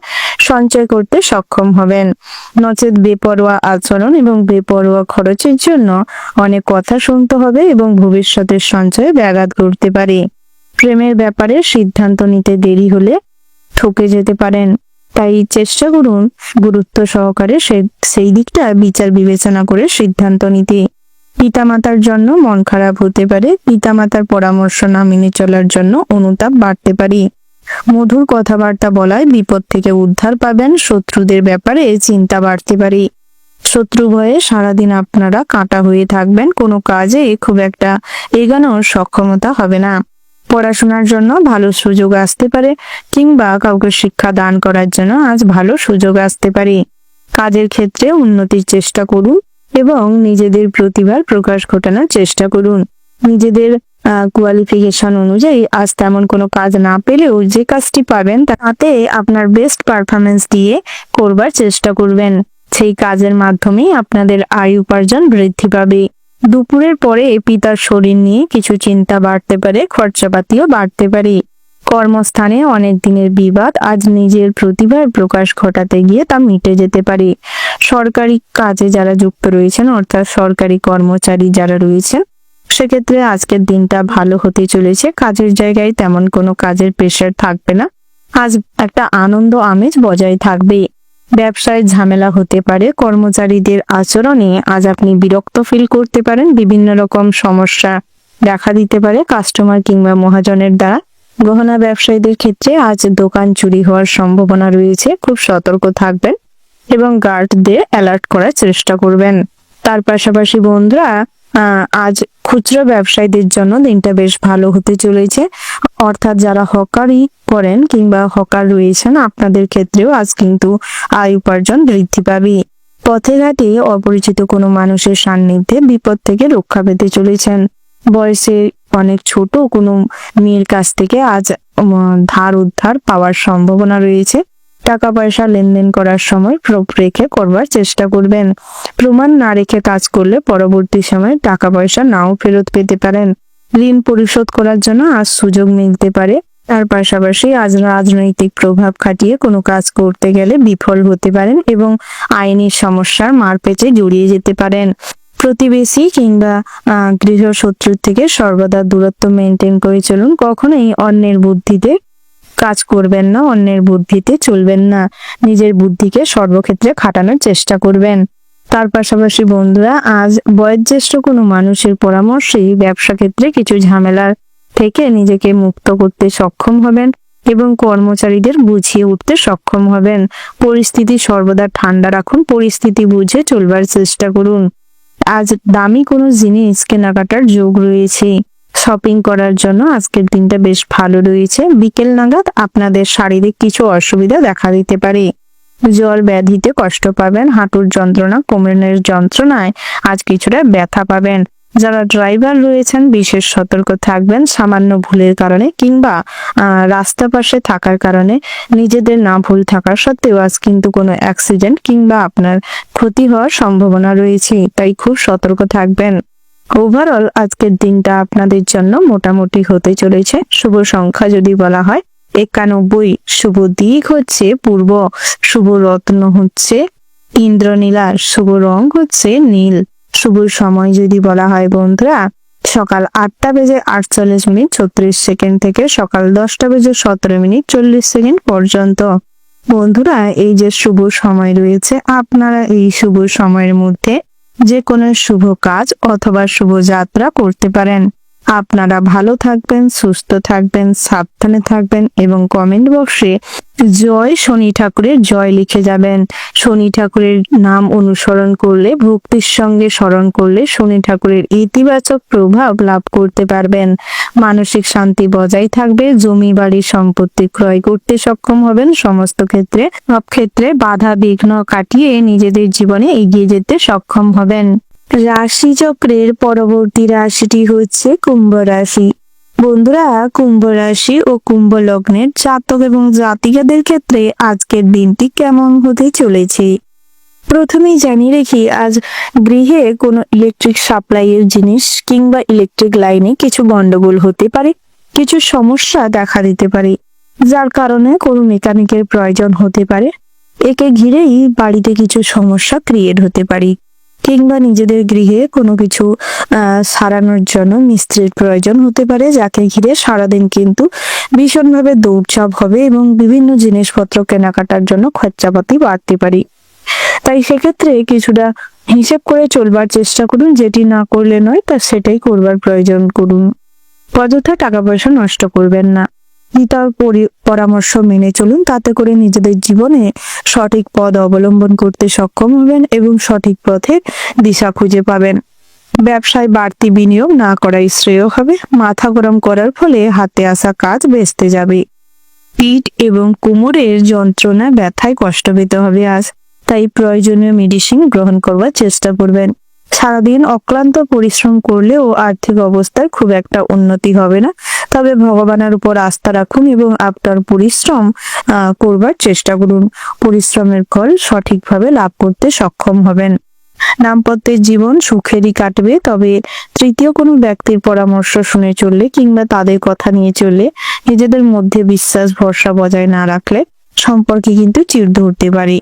সঞ্চয় করতে সক্ষম হবেন। নচেত বেপরোয়া আচরণ এবং বেপরোয়া খরচের জন্য অনেক কথা শুনতে হবে এবং ভবিষ্যতের সঞ্চয়ে ব্যাঘাত ঘটতে পারে। প্রেমের ব্যাপারে সিদ্ধান্ত নিতে দেরি হলে ঠকে যেতে পারেন, তাই চেষ্টা করুন গুরুত্ব সহকারে সেই দিকটা বিচার বিবেচনা করে সিদ্ধান্ত নিতে। পিতামাতার জন্য মন খারাপ হতে পারে। পিতামাতার পরামর্শ না মেনে চলার জন্য অনুতাপ বাড়তে পারে। মধুর কথাবার্তা বলায় বিপদ থেকে উদ্ধার পাবেন। শত্রুদের ব্যাপারে চিন্তা বাড়তে পারে। শত্রু ভয়ে সারাদিন আপনারা কাঁটা হয়ে থাকবেন, কোনো কাজে খুব একটা এগানোর সক্ষমতা হবে না। পড়াশোনার জন্য ভালো সুযোগ আসতে পারে কিংবা কাউকে শিক্ষা দান করার জন্য আজ ভালো সুযোগ আসতে পারে। কাজের ক্ষেত্রে উন্নতির চেষ্টা করুন এবং নিজেদের প্রতিভার প্রকাশ ঘটানোর চেষ্টা করুন। নিজেদের কোয়ালিফিকেশন অনুযায়ী আজ তেমন কোনো কাজ না পেলেও যে কাজটি পাবেন তাতে আপনার বেস্ট পারফরমেন্স দিয়ে করবার চেষ্টা করবেন। সেই কাজের মাধ্যমেই আপনাদের আয় উপার্জন বৃদ্ধি পাবে। দুপুরের পরে পিতার শরীর নিয়ে কিছু চিন্তা বাড়তে পারে, খরচাপাতিও বাড়তে পারে। কর্মস্থানে অনেক দিনের বিবাদ আজ নিজের প্রতিভার প্রকাশ ঘটাতে গিয়ে তা মিটে যেতে পারে। সরকারি কাজে যারা যুক্ত রয়েছেন অর্থাৎ সরকারি কর্মচারী যারা রয়েছেন, সেক্ষেত্রে আজকের দিনটা ভালো হতে চলেছে। কাজের জায়গায় তেমন কোনো কাজের প্রেশার থাকবে না। আজ একটা আনন্দ আমেজ বজায় থাকবে। ব্যবসায় ঝামেলা হতে পারে। কর্মচারীদের আচরণে আজ আপনি বিরক্ত ফিল করতে পারেন। বিভিন্ন রকম সমস্যা দেখা দিতে পারে কাস্টমার কিংবা মহাজনের দ্বারা। গহনা ব্যবসায়ীদের ক্ষেত্রে আজ দোকান চুরি হওয়ার সম্ভাবনা রয়েছে, খুব সতর্ক থাকবেন এবং গার্ডদের অ্যালার্ট করার চেষ্টা করবেন। তার পাশাপাশি বন্ধুরা, আজ খুচরো ব্যবসায়ীদের জন্য দিনটা বেশ ভালো হতে চলেছে। অর্থাৎ যারা হকারি করেন কিংবা হকার রয়েছেন, আপনাদের ক্ষেত্রেও আজ কিন্তু আয় উপার্জন বৃদ্ধি পাবে। পথে ঘাটে অপরিচিত কোনো মানুষের সান্নিধ্যে বিপদ থেকে রক্ষা পেতে চলেছেন। বয়সে অনেক ছোট কোনো মেয়ের কাছ থেকে আজ ধার উদ্ধার পাওয়ার সম্ভাবনা রয়েছে, টাকা পয়সা লেনদেন করার সময় প্রুফ রেখে করবার চেষ্টা করবেন। প্রমাণ না রেখে কাজ করলে পরবর্তী সময়ে টাকা পয়সা নাও ফেরত পেতে পারেন। ঋণ পরিশোধ করার জন্য আজ সুযোগ মিলতে পারে। তার পাশাপাশি আজ রাজনৈতিক প্রভাব খাটিয়ে কোনো কাজ করতে গেলে বিফল হতে পারেন এবং আইনি সমস্যার মারপেঁচে জড়িয়ে যেতে পারেন। প্রতিবেশী কিংবা গৃহশত্রুর থেকে সর্বদা দূরত্ব মেনটেন করে চলুন। কখনোই অন্যের বুদ্ধিতে কাজ করবেন না, অন্যের বুদ্ধিতে চলবেন না। নিজের বুদ্ধিকে সর্বক্ষেত্রে খাটানোর চেষ্টা করবেন। তার পাশাপাশি বন্ধুরা, আজ বয়োজ্যেষ্ঠ কোনো মানুষের পরামর্শেই ব্যবসা ক্ষেত্রে কিছু ঝামেলার থেকে নিজেকে মুক্ত করতে সক্ষম হবেন এবং কর্মচারীদের বুঝিয়ে উঠতে সক্ষম হবেন। পরিস্থিতি সর্বদা ঠান্ডা রাখুন, পরিস্থিতি বুঝে চলবার চেষ্টা করুন। আজ দামি কোনো জিনিস কেনাকাটার যোগ রয়েছে। শপিং করার জন্য আজকের দিনটা বেশ ভালো রয়েছে। বিকেল নাগাদ আপনাদের শারীরিক কিছু অসুবিধা দেখা দিতে পারে। জ্বর ব্যাধিতে কষ্ট পাবেন, হাঁটুর যন্ত্রণা, কোমরের যন্ত্রণায় আজ কিছুটা ব্যথা পাবেন। যারা ড্রাইভার রয়েছেন বিশেষ সতর্ক থাকবেন। সামান্য ভুলের কারণে কিংবা রাস্তা পাশে থাকার কারণে নিজেদের না ভুল থাকার সত্ত্বেও আজ কিন্তু কোনো অ্যাক্সিডেন্ট কিংবা আপনার ক্ষতি হওয়ার সম্ভাবনা রয়েছে, তাই খুব সতর্ক থাকবেন। ওভারঅল আজকের দিনটা আপনাদের জন্য মোটামুটি হতে চলেছে। শুভ সংখ্যা যদি বলা হয় 91, শুভ দিক হচ্ছে পূর্ব, শুভ রত্ন হচ্ছে ইন্দ্রনীলা, শুভ রং হচ্ছে নীল। শুভ সময় যদি বলা হয় বন্ধুরা, সকাল 8:48:36 থেকে সকাল 10:17:40 পর্যন্ত। বন্ধুরা, এই যে শুভ সময় রয়েছে, আপনারা এই শুভ সময়ের মধ্যে যে কোনো শুভ কাজ অথবা শুভ যাত্রা করতে পারেন। আপনারা ভালো থাকবেন, সুস্থ থাকবেন, সাবধানে থাকবেন এবং কমেন্ট বক্সে জয় শনি ঠাকুরের জয় লিখে যাবেন। শনি ঠাকুরের নাম অনুসরণ করলে, ভক্তির সঙ্গে স্মরণ করলে শনি ঠাকুরের ইতিবাচক প্রভাব লাভ করতে পারবেন। মানসিক শান্তি বজায় থাকবে, জমি বাড়ি সম্পত্তি ক্রয় করতে সক্ষম হবেন। সমস্ত ক্ষেত্রে, সব ক্ষেত্রে বাধা বিঘ্ন কাটিয়ে নিজেদের জীবনে এগিয়ে যেতে সক্ষম হবেন। রাশিচক্রের পরবর্তী রাশিটি হচ্ছে কুম্ভ রাশি। বন্ধুরা, কুম্ভ রাশি ও কুম্ভ লগ্নের জাতক এবং জাতিকাদের ক্ষেত্রে আজকের দিনটি কেমন হতে চলেছে প্রথমেই জানিয়ে রেখি, আজ গৃহে কোনো ইলেকট্রিক সাপ্লাইয়ের জিনিস কিংবা ইলেকট্রিক লাইনে কিছু গন্ডগোল হতে পারে, কিছু সমস্যা দেখা দিতে পারে, যার কারণে কোনো মেকানিকের প্রয়োজন হতে পারে। একে ঘিরেই বাড়িতে কিছু সমস্যা ক্রিয়েট হতে পারে, কিংবা নিজেদের গৃহে কোনো কিছু সারানোর জন্য মিস্ত্রির প্রয়োজন হতে পারে, যাকে ঘিরে সারাদিন কিন্তু ভীষণভাবে দৌড়ঝাঁপ হবে এবং বিভিন্ন জিনিসপত্র কেনাকাটার জন্য খরচাপাতি বাড়তে পারে। তাই সেক্ষেত্রে কিছুটা হিসেব করে চলবার চেষ্টা করুন। যেটি না করলে নয়, তা সেটাই করবার প্রয়োজন করুন। অযথা টাকা পয়সা নষ্ট করবেন না। গীতার পরামর্শ মেনে চলুন, তাতে করে নিজেদের জীবনে সঠিক পথ অবলম্বন করতে সক্ষম হবেন এবং সঠিক পথে দিশা খুঁজে পাবেন। ব্যবসায় বাড়তি বিনিয়োগ না করাই শ্রেয় হবে। মাথা গরম করার ফলে হাতে আসা কাজ ভেস্তে যাবে। পিঠ এবং কোমরের যন্ত্রণা ব্যথায় কষ্ট পেতে হবে আজ, তাই প্রয়োজনীয় মেডিসিন গ্রহণ করবার চেষ্টা করবেন। সারাদিন অক্লান্ত পরিশ্রম করলেও আর্থিক অবস্থার খুব একটা উন্নতি হবে না, তবে ভগবানের উপর আস্থা রাখুন এবং আপনার পরিশ্রম করবার চেষ্টা করুন। পরিশ্রমের ফল সঠিকভাবে লাভ করতে সক্ষম হবেন। দাম্পত্যের জীবন সুখেরই কাটবে, তবে তৃতীয় কোনো ব্যক্তির পরামর্শ শুনে চললে কিংবা তাদের কথা নিয়ে চললে, নিজেদের মধ্যে বিশ্বাস ভরসা বজায় না রাখলে সম্পর্কে কিন্তু চিড় ধরতে পারে।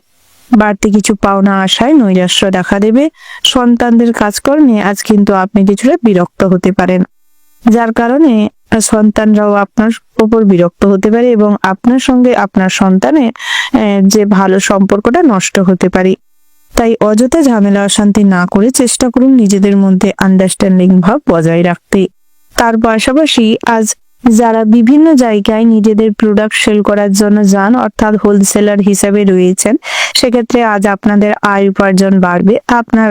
বাড়তি কিছু পাওনা আশায় নৈরাশ্য দেখা দেবে। সন্তানদের কাজকর্মে আজ কিন্তু আপনি কিছুটা বিরক্ত হতে পারেন, যার কারণে সন্তানরাও আপনার উপর বিরক্ত হতে পারে এবং আপনার সঙ্গে আপনার সন্তানের যে ভালো সম্পর্কটা নষ্ট হতে পারে। তাই অযথা ঝামেলা অশান্তি না করে চেষ্টা করুন নিজেদের মধ্যে আন্ডারস্ট্যান্ডিং ভাব বজায় রাখতে। তার পাশাপাশি আজ যারা বিভিন্ন জায়গায় নিজেদের প্রোডাক্ট সেল করার জন্য যান, অর্থাৎ হোলসেলার হিসেবে রয়েছেন, সেক্ষেত্রে আজ আপনাদের আয় উপার্জন বাড়বে। আপনার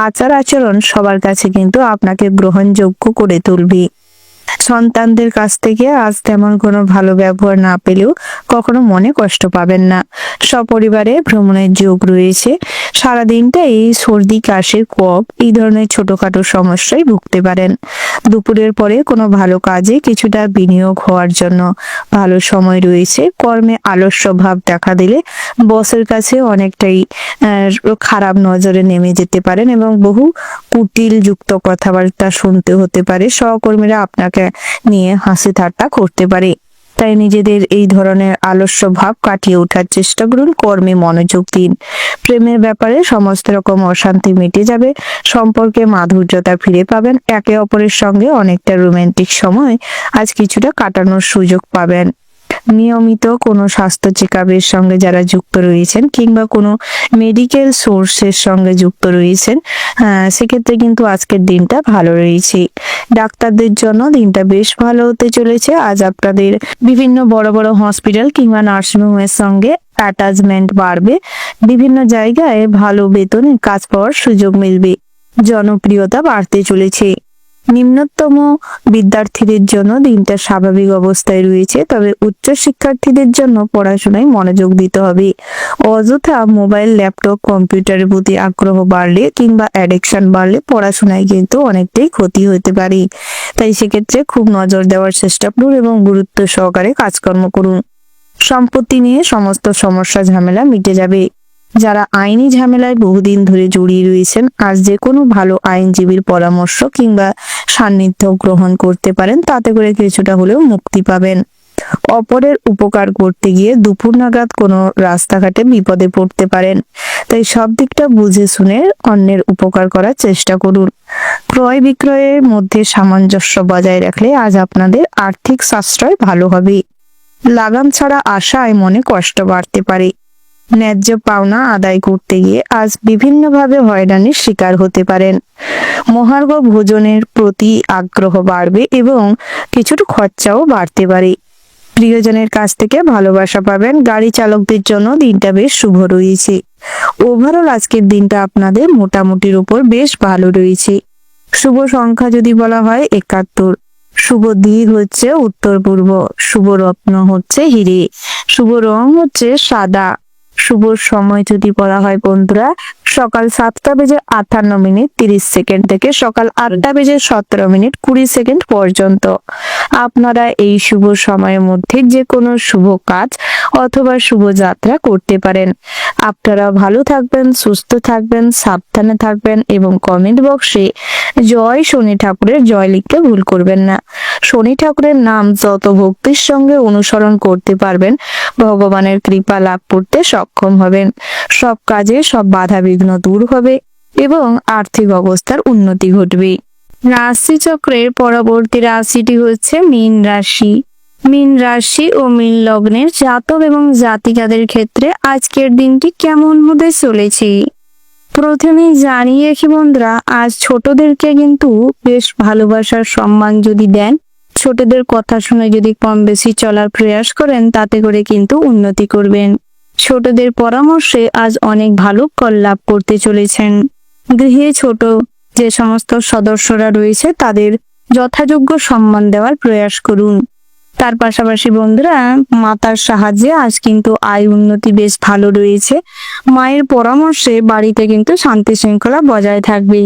আচার আচরণ সবার কাছে কিন্তু আপনাকে গ্রহণযোগ্য করে তুলবে। সন্তানদের কাছ থেকে আজ তেমন কোনো ভালো ব্যবহার না পেলেও কখনো মনে কষ্ট পাবেন না। সপরিবারে ভ্রমণের যোগ রয়েছে। সারাদিনটা এই সর্দি, কাশি, কফ এই ধরনের ছোটখাটো সমস্যায় ভুগতে পারেন। দুপুরের পরে কোনো ভালো কাজে কিছুটা বিনিয়োগ হওয়ার জন্য ভালো সময় রয়েছে। কর্মে আলস্য ভাব দেখা দিলে বসের কাছে অনেকটাই খারাপ নজরে নেমে যেতে পারেন এবং বহু কুটিল যুক্ত কথাবার্তা শুনতে হতে পারে। সহকর্মীরা আপনাকে নিয়ে হাসি ঠাট্টা করতে পারে। তাই নিজেদের এই ধরনের আলস্য ভাব কাটিয়ে ওঠার চেষ্টা করুন। কর্মে মনোযোগ দিন। প্রেমের ব্যাপারে সমস্ত রকম অশান্তি মিটে যাবে। সম্পর্কে মাধুর্যতা ফিরে পাবেন। একে অপরের সঙ্গে অনেকটা রোমান্টিক সময় আজ কিছুটা কাটানোর সুযোগ পাবেন। নিয়মিত কোনো স্বাস্থ্য চেকআপের সঙ্গে যারা যুক্ত রয়েছেন কিংবা কোনো মেডিকেল সোর্সের সঙ্গে যুক্ত রয়েছেন, সেক্ষেত্রে কিন্তু আজকের দিনটা ভালো রয়েছে। ডাক্তারদের জন্য দিনটা বেশ ভালো হতে চলেছে। আজ আপনাদের বিভিন্ন বড় বড় হসপিটাল কিংবা নার্সিংহোমের সঙ্গে অ্যাটাচমেন্ট বাড়বে। বিভিন্ন জায়গায় ভালো বেতনে কাজ পাওয়ার সুযোগ মিলবে। জনপ্রিয়তা বাড়তে চলেছে। নিম্নতম বিদ্যার্থীদের জন্য দিনটা স্বাভাবিক অবস্থায় রয়েছে, তবে উচ্চ শিক্ষার্থীদের জন্য পড়াশোনায় মনোযোগ দিতে হবে। অযথা মোবাইল, ল্যাপটপ, কম্পিউটারের প্রতি আগ্রহ বাড়লে কিংবা অ্যাডিকশন বাড়লে পড়াশোনায় কিন্তু অনেকটাই ক্ষতি হতে পারে। তাই সেক্ষেত্রে খুব নজর দেওয়ার চেষ্টা করুন এবং গুরুত্ব সহকারে কাজকর্ম করুন। সম্পত্তি নিয়ে সমস্ত সমস্যা ঝামেলা মিটে যাবে। যারা আইনি ঝামেলায় বহুদিন ধরে জড়িয়ে রয়েছেন, আজ যে কোনো ভালো আইনজীবীর পরামর্শ কিংবা সান্নিধ্য গ্রহণ করতে পারেন। তাতে করে কিছুটা হলেও মুক্তি পাবেন। অপরের উপকার করতে গিয়ে দুপুর নাগাদ কোনো রাস্তাঘাটে বিপদে পড়তে পারেন। তাই সব দিকটা বুঝে শুনে অন্যের উপকার করার চেষ্টা করুন। ক্রয় বিক্রয়ের মধ্যে সামঞ্জস্য বজায় রাখলে আজ আপনাদের আর্থিক সাশ্রয় ভালো হবে। লাগাম ছাড়া আশায় মনে কষ্ট বাড়তে পারে। ন্যায্য পাওনা আদায় করতে গিয়ে আজ বিভিন্নভাবে হয়রানির শিকার হতে পারেন। মহার্ঘ ভোজনের প্রতি আগ্রহ বাড়বে এবং কিছুটা খরচাও বাড়তে পারে। প্রিয়জনের কাছ থেকে ভালোবাসা পাবেন। গাড়ি চালকদের জন্য দিনটা বেশ শুভ রয়েছে। ওভারঅল আজকের দিনটা আপনাদের মোটামুটির উপর বেশ ভালো রয়েছে। শুভ সংখ্যা যদি বলা হয় 71। শুভ দিক হচ্ছে উত্তর পূর্ব। শুভ রত্ন হচ্ছে হিরে। শুভ রং হচ্ছে সাদা। শুভ সময় যদি বলা হয় বন্ধুরা, সকাল 7:58:30 থেকে সকাল 8:17:20 পর্যন্ত। আপনারা এই শুভ সময়ের মধ্যে যে কোনো শুভ কাজ অথবা শুভ যাত্রা করতে পারেন। আপনারা ভালো থাকবেন, সুস্থ থাকবেন, সাবধানে থাকবেন এবং কমেন্ট বক্সে জয় শনি ঠাকুরের জয় লিখতে ভুল করবেন না। শনি ঠাকুরের নাম যত ভক্তির সঙ্গে অনুসরণ করতে পারবেন, ভগবানের কৃপা লাভ করতে সক্ষম হবেন। সব কাজে সব বাধা বিঘ্ন দূর হবে এবং আর্থিক অবস্থার উন্নতি ঘটবে। রাশিচক্রের পরবর্তী রাশিটি হচ্ছে মীন রাশি। মীন রাশি ও মীন লগ্নের জাতক এবং জাতিকাদের ক্ষেত্রে আজকের দিনটি কেমন হতে চলেছে প্রথমেই জানিয়ে রাখি বন্ধুরা, আজ ছোটদেরকে কিন্তু বেশ ভালোবাসার সম্মান যদি দেন, ছোটদের কথা শুনে যদি কম বেশি চলার প্রয়াস করেন, তাতে করে কিন্তু উন্নতি করবেন। ছোটদের পরামর্শে আজ অনেক ভালো ফল লাভ করতে চলেছেন। গৃহে ছোট যে সমস্ত সদস্যরা রয়েছে তাদের যথাযোগ্য সম্মান দেওয়ার প্রয়াস করুন। তার পাশাপাশি বন্ধুরা, মাতার সাহায্যে আজ কিন্তু আয় উন্নতি বেশ ভালো রয়েছে। মায়ের পরামর্শে বাড়িতে কিন্তু শান্তি শৃঙ্খলা বজায় থাকবে।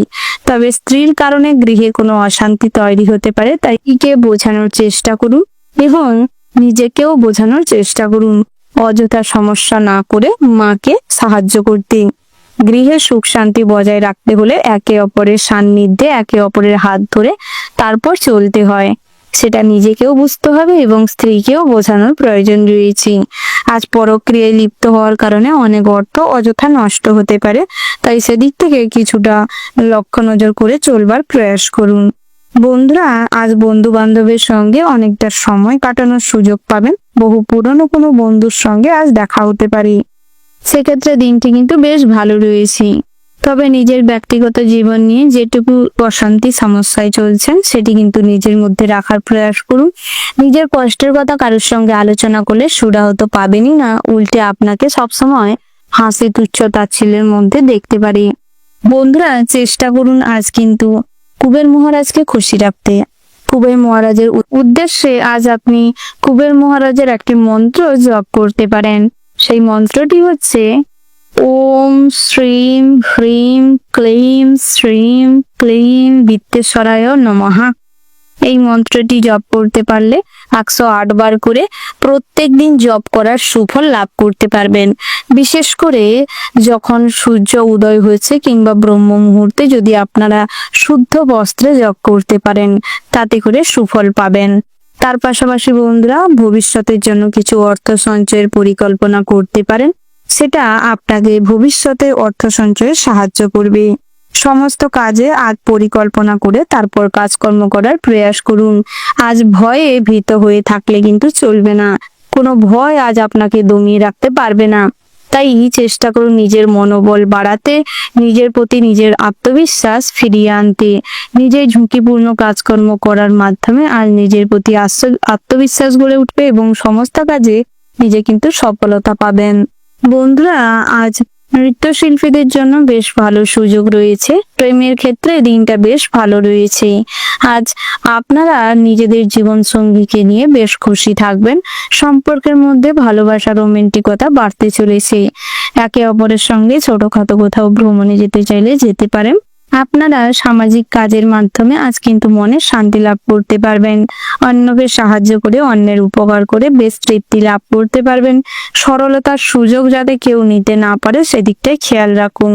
তবে স্ত্রীর কারণে গৃহে কোনো অশান্তি তৈরি হতে পারে, তাই একে বোঝানোর চেষ্টা করুন এবং নিজেকেও বোঝানোর চেষ্টা করুন। অযথা সমস্যা না করে মাকে সাহায্য করতে। গৃহে সুখ শান্তি বজায় রাখতে হলে একে অপরের সান্নিধ্যে একে অপরের হাত ধরে তারপর চলতে হয়। সেটা নিজেকেও বুঝতে হবে এবং স্ত্রীকেও বোঝানোর প্রয়োজন রয়েছে। আজ পরক্রিয়ায় লিপ্ত হওয়ার কারণে অনেক অর্থ অযথা নষ্ট হতে পারে, তাই সেদিক থেকে কিছুটা লক্ষ্য নজর করে চলবার প্রয়াস করুন। বন্ধুরা, আজ বন্ধু বান্ধবের সঙ্গে অনেকটা সময় কাটানোর সুযোগ পাবেন। বহু পুরনো কোনো বন্ধুর সঙ্গে আজ দেখা হতে পারে। সেক্ষেত্রে দিনটি কিন্তু বেশ ভালো রয়েছে। তবে নিজের ব্যক্তিগত জীবন নিয়ে যেটুকু অশান্তি সমস্যায় চলছেন সেটি কিন্তু নিজের মধ্যে রাখার প্রয়াস করুন। নিজের কষ্টের কথা কারোর সঙ্গে আলোচনা করলে সুরাহত পাবেনই না, উল্টে আপনাকে সবসময় হাসি তুচ্ছ তাচ্ছিল্যের মধ্যে দেখতে পারি। বন্ধুরা, চেষ্টা করুন আজ কিন্তু কুবের মহারাজকে খুশি রাখতে। কুবের মহারাজের উদ্দেশ্যে আজ আপনি কুবের মহারাজের একটি মন্ত্র জপ করতে পারেন। সেই মন্ত্রটি হচ্ছে ওম শ্রীম হ্রিম ক্লিম শ্রীম ক্লিম বিত্তেশ্বরায় নমঃ। এই মন্ত্রটি জপ করতে পারলে 108 বার করে প্রত্যেক দিন জপ করার সুফল লাভ করতে পারবেন। বিশেষ করে যখন সূর্য উদয় হয়েছে কিংবা ব্রহ্ম মুহূর্তে যদি আপনারা শুদ্ধ বস্ত্রে জপ করতে পারেন, তাতে করে সুফল পাবেন। তার পাশাপাশি বন্ধুরা, ভবিষ্যতের জন্য কিছু অর্থ সঞ্চয়ের পরিকল্পনা করতে পারেন। সেটা আপনাকে ভবিষ্যতে অর্থ সঞ্চয়ে সাহায্য করবে। সমস্ত কাজে আজ পরিকল্পনা করে তারপর কাজকর্ম করার প্রয়াস করুন। আজ ভয়ে ভীত হয়ে থাকলে কিন্তু চলবে না। কোনো ভয় আজ আপনাকে দমিয়ে রাখতে পারবে না। তাই চেষ্টা করুন নিজের মনোবল বাড়াতে, নিজের প্রতি নিজের আত্মবিশ্বাস ফিরিয়ে আনতে। নিজের ঝুঁকিপূর্ণ কাজকর্ম করার মাধ্যমে আজ নিজের প্রতি আত্মবিশ্বাস গড়ে উঠবে এবং সমস্ত কাজে নিজে কিন্তু সফলতা পাবেন। বন্ধুরা, আজ নৃত্যশিল্পীদের জন্য বেশ ভালো সুযোগ রয়েছে। প্রেমের ক্ষেত্রে দিনটা বেশ ভালো রয়েছে। আজ আপনারা নিজেদের জীবন সঙ্গীকে নিয়ে বেশ খুশি থাকবেন। সম্পর্কের মধ্যে ভালোবাসা, রোমান্টিকতা বাড়তে চলেছে। একে অপরের সঙ্গে ছোটখাটো কোথাও ভ্রমণে যেতে চাইলে যেতে পারেন। আপনারা সামাজিক কাজের মাধ্যমে আজ কিন্তু মনে শান্তি লাভ করতে পারবেন। অন্যকে সাহায্য করে, অন্যের উপকার করে বেশ তৃপ্তি লাভ করতে পারবেন। সরলতার সুযোগ যাতে কেউ নিতে না পারে সেদিকটাই খেয়াল রাখুন।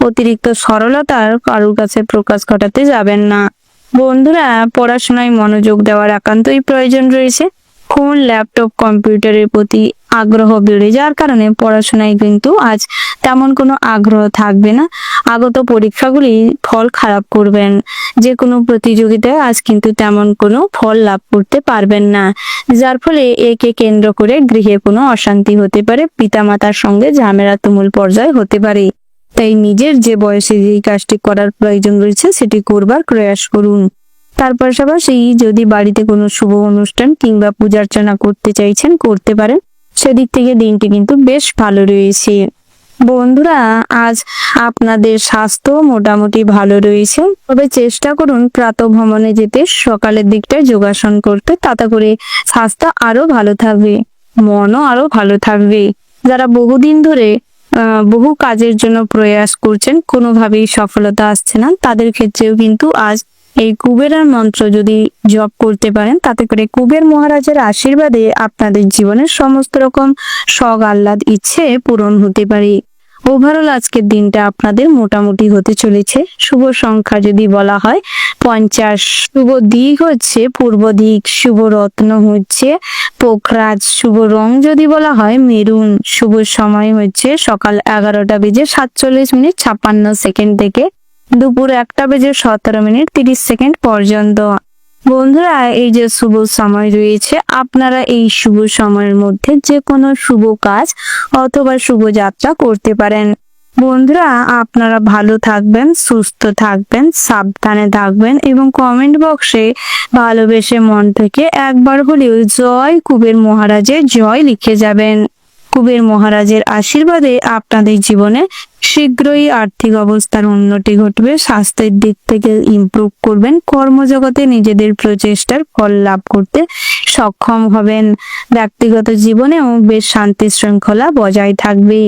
অতিরিক্ত সরলতার কারোর কাছে প্রকাশ ঘটাতে যাবেন না। বন্ধুরা, পড়াশোনায় মনোযোগ দেওয়ার একান্তই প্রয়োজন রয়েছে। ফোন, ল্যাপটপ, কম্পিউটারের প্রতি আগ্রহ বেড়ে যাওয়ার কারণে পড়াশোনায় কিন্তু আজ তেমন কোনো আগ্রহ থাকবে না। আগত পরীক্ষাগুলি ফল খারাপ করবেন। যে কোনো প্রতিযোগিতায় আজ কিন্তু তেমন কোনো ফল লাভ করতে পারবেন না, যার ফলে একে কেন্দ্র করে গৃহে কোনো অশান্তি হতে পারে, পিতামাতার সঙ্গে ঝামেলা তুমুল পর্যায়ে হতে পারে। তাই নিজের যে বয়সে যেই কাজটি করার প্রয়োজন রয়েছে সেটি করবার প্রয়াস করুন। তার পাশাপাশি যদি বাড়িতে কোনো শুভ অনুষ্ঠান কিংবা পূজার্চনা করতে চাইছেন, করতে পারেন। সেদিক থেকে দিনটি কিন্তু বেশ ভালো রয়েছে। বন্ধুরা, আজ আপনাদের স্বাস্থ্য মোটামুটি ভালো রয়েছে। তবে চেষ্টা করুন প্রাতঃভ্রমণে যেতে, সকালের দিকটায় যোগাসন করতে। তাতে করে স্বাস্থ্য আরো ভালো থাকবে, মনও আরো ভালো থাকবে। যারা বহুদিন ধরে বহু কাজের জন্য প্রয়াস করছেন, কোনোভাবেই সফলতা আসছে না, তাদের ক্ষেত্রেও কিন্তু আজ এই কুবেরের মন্ত্র যদি জপ করতে পারেন, তাতে করে কুবের মহারাজের আশীর্বাদে আপনাদের জীবনের সমস্ত রকম শখ, আহ্লাদ, ইচ্ছে পূরণ হতে পারে। ওভারঅল আজকের দিনটা আপনাদের মোটামুটি হতে চলেছে। শুভ সংখ্যা যদি বলা হয় 50, শুভ দিক হচ্ছে পূর্ব দিক, শুভ রত্ন হচ্ছে পোখরাজ, শুভ রং যদি বলা হয় মেরুন, শুভ সময় হচ্ছে সকাল 11:47:56 থেকে দুপুর 1:17:30 পর্যন্ত। বন্ধুরা, এই যে শুভ সময় রয়েছে, আপনারা এই শুভ সময়ের মধ্যে যে কোনো শুভ কাজ অথবা শুভ যাত্রা করতে পারেন। বন্ধুরা, আপনারা ভালো থাকবেন, সুস্থ থাকবেন, সাবধানে থাকবেন এবং কমেন্ট বক্সে ভালোবেসে মন থেকে একবার হলেও জয় কুবের মহারাজের জয় লিখে যাবেন। কুবের মহারাজের আশীর্বাদে আপনাদের জীবনে শীঘ্রই আর্থিক অবস্থার উন্নতি ঘটবে, স্বাস্থ্যের দিক থেকে ইমপ্রুভ করবেন, কর্মজগতে নিজেদের প্রচেষ্টার ফল লাভ করতে সক্ষম হবেন। ব্যক্তিগত জীবনেও বেশ শান্তি শৃঙ্খলা বজায় থাকবে।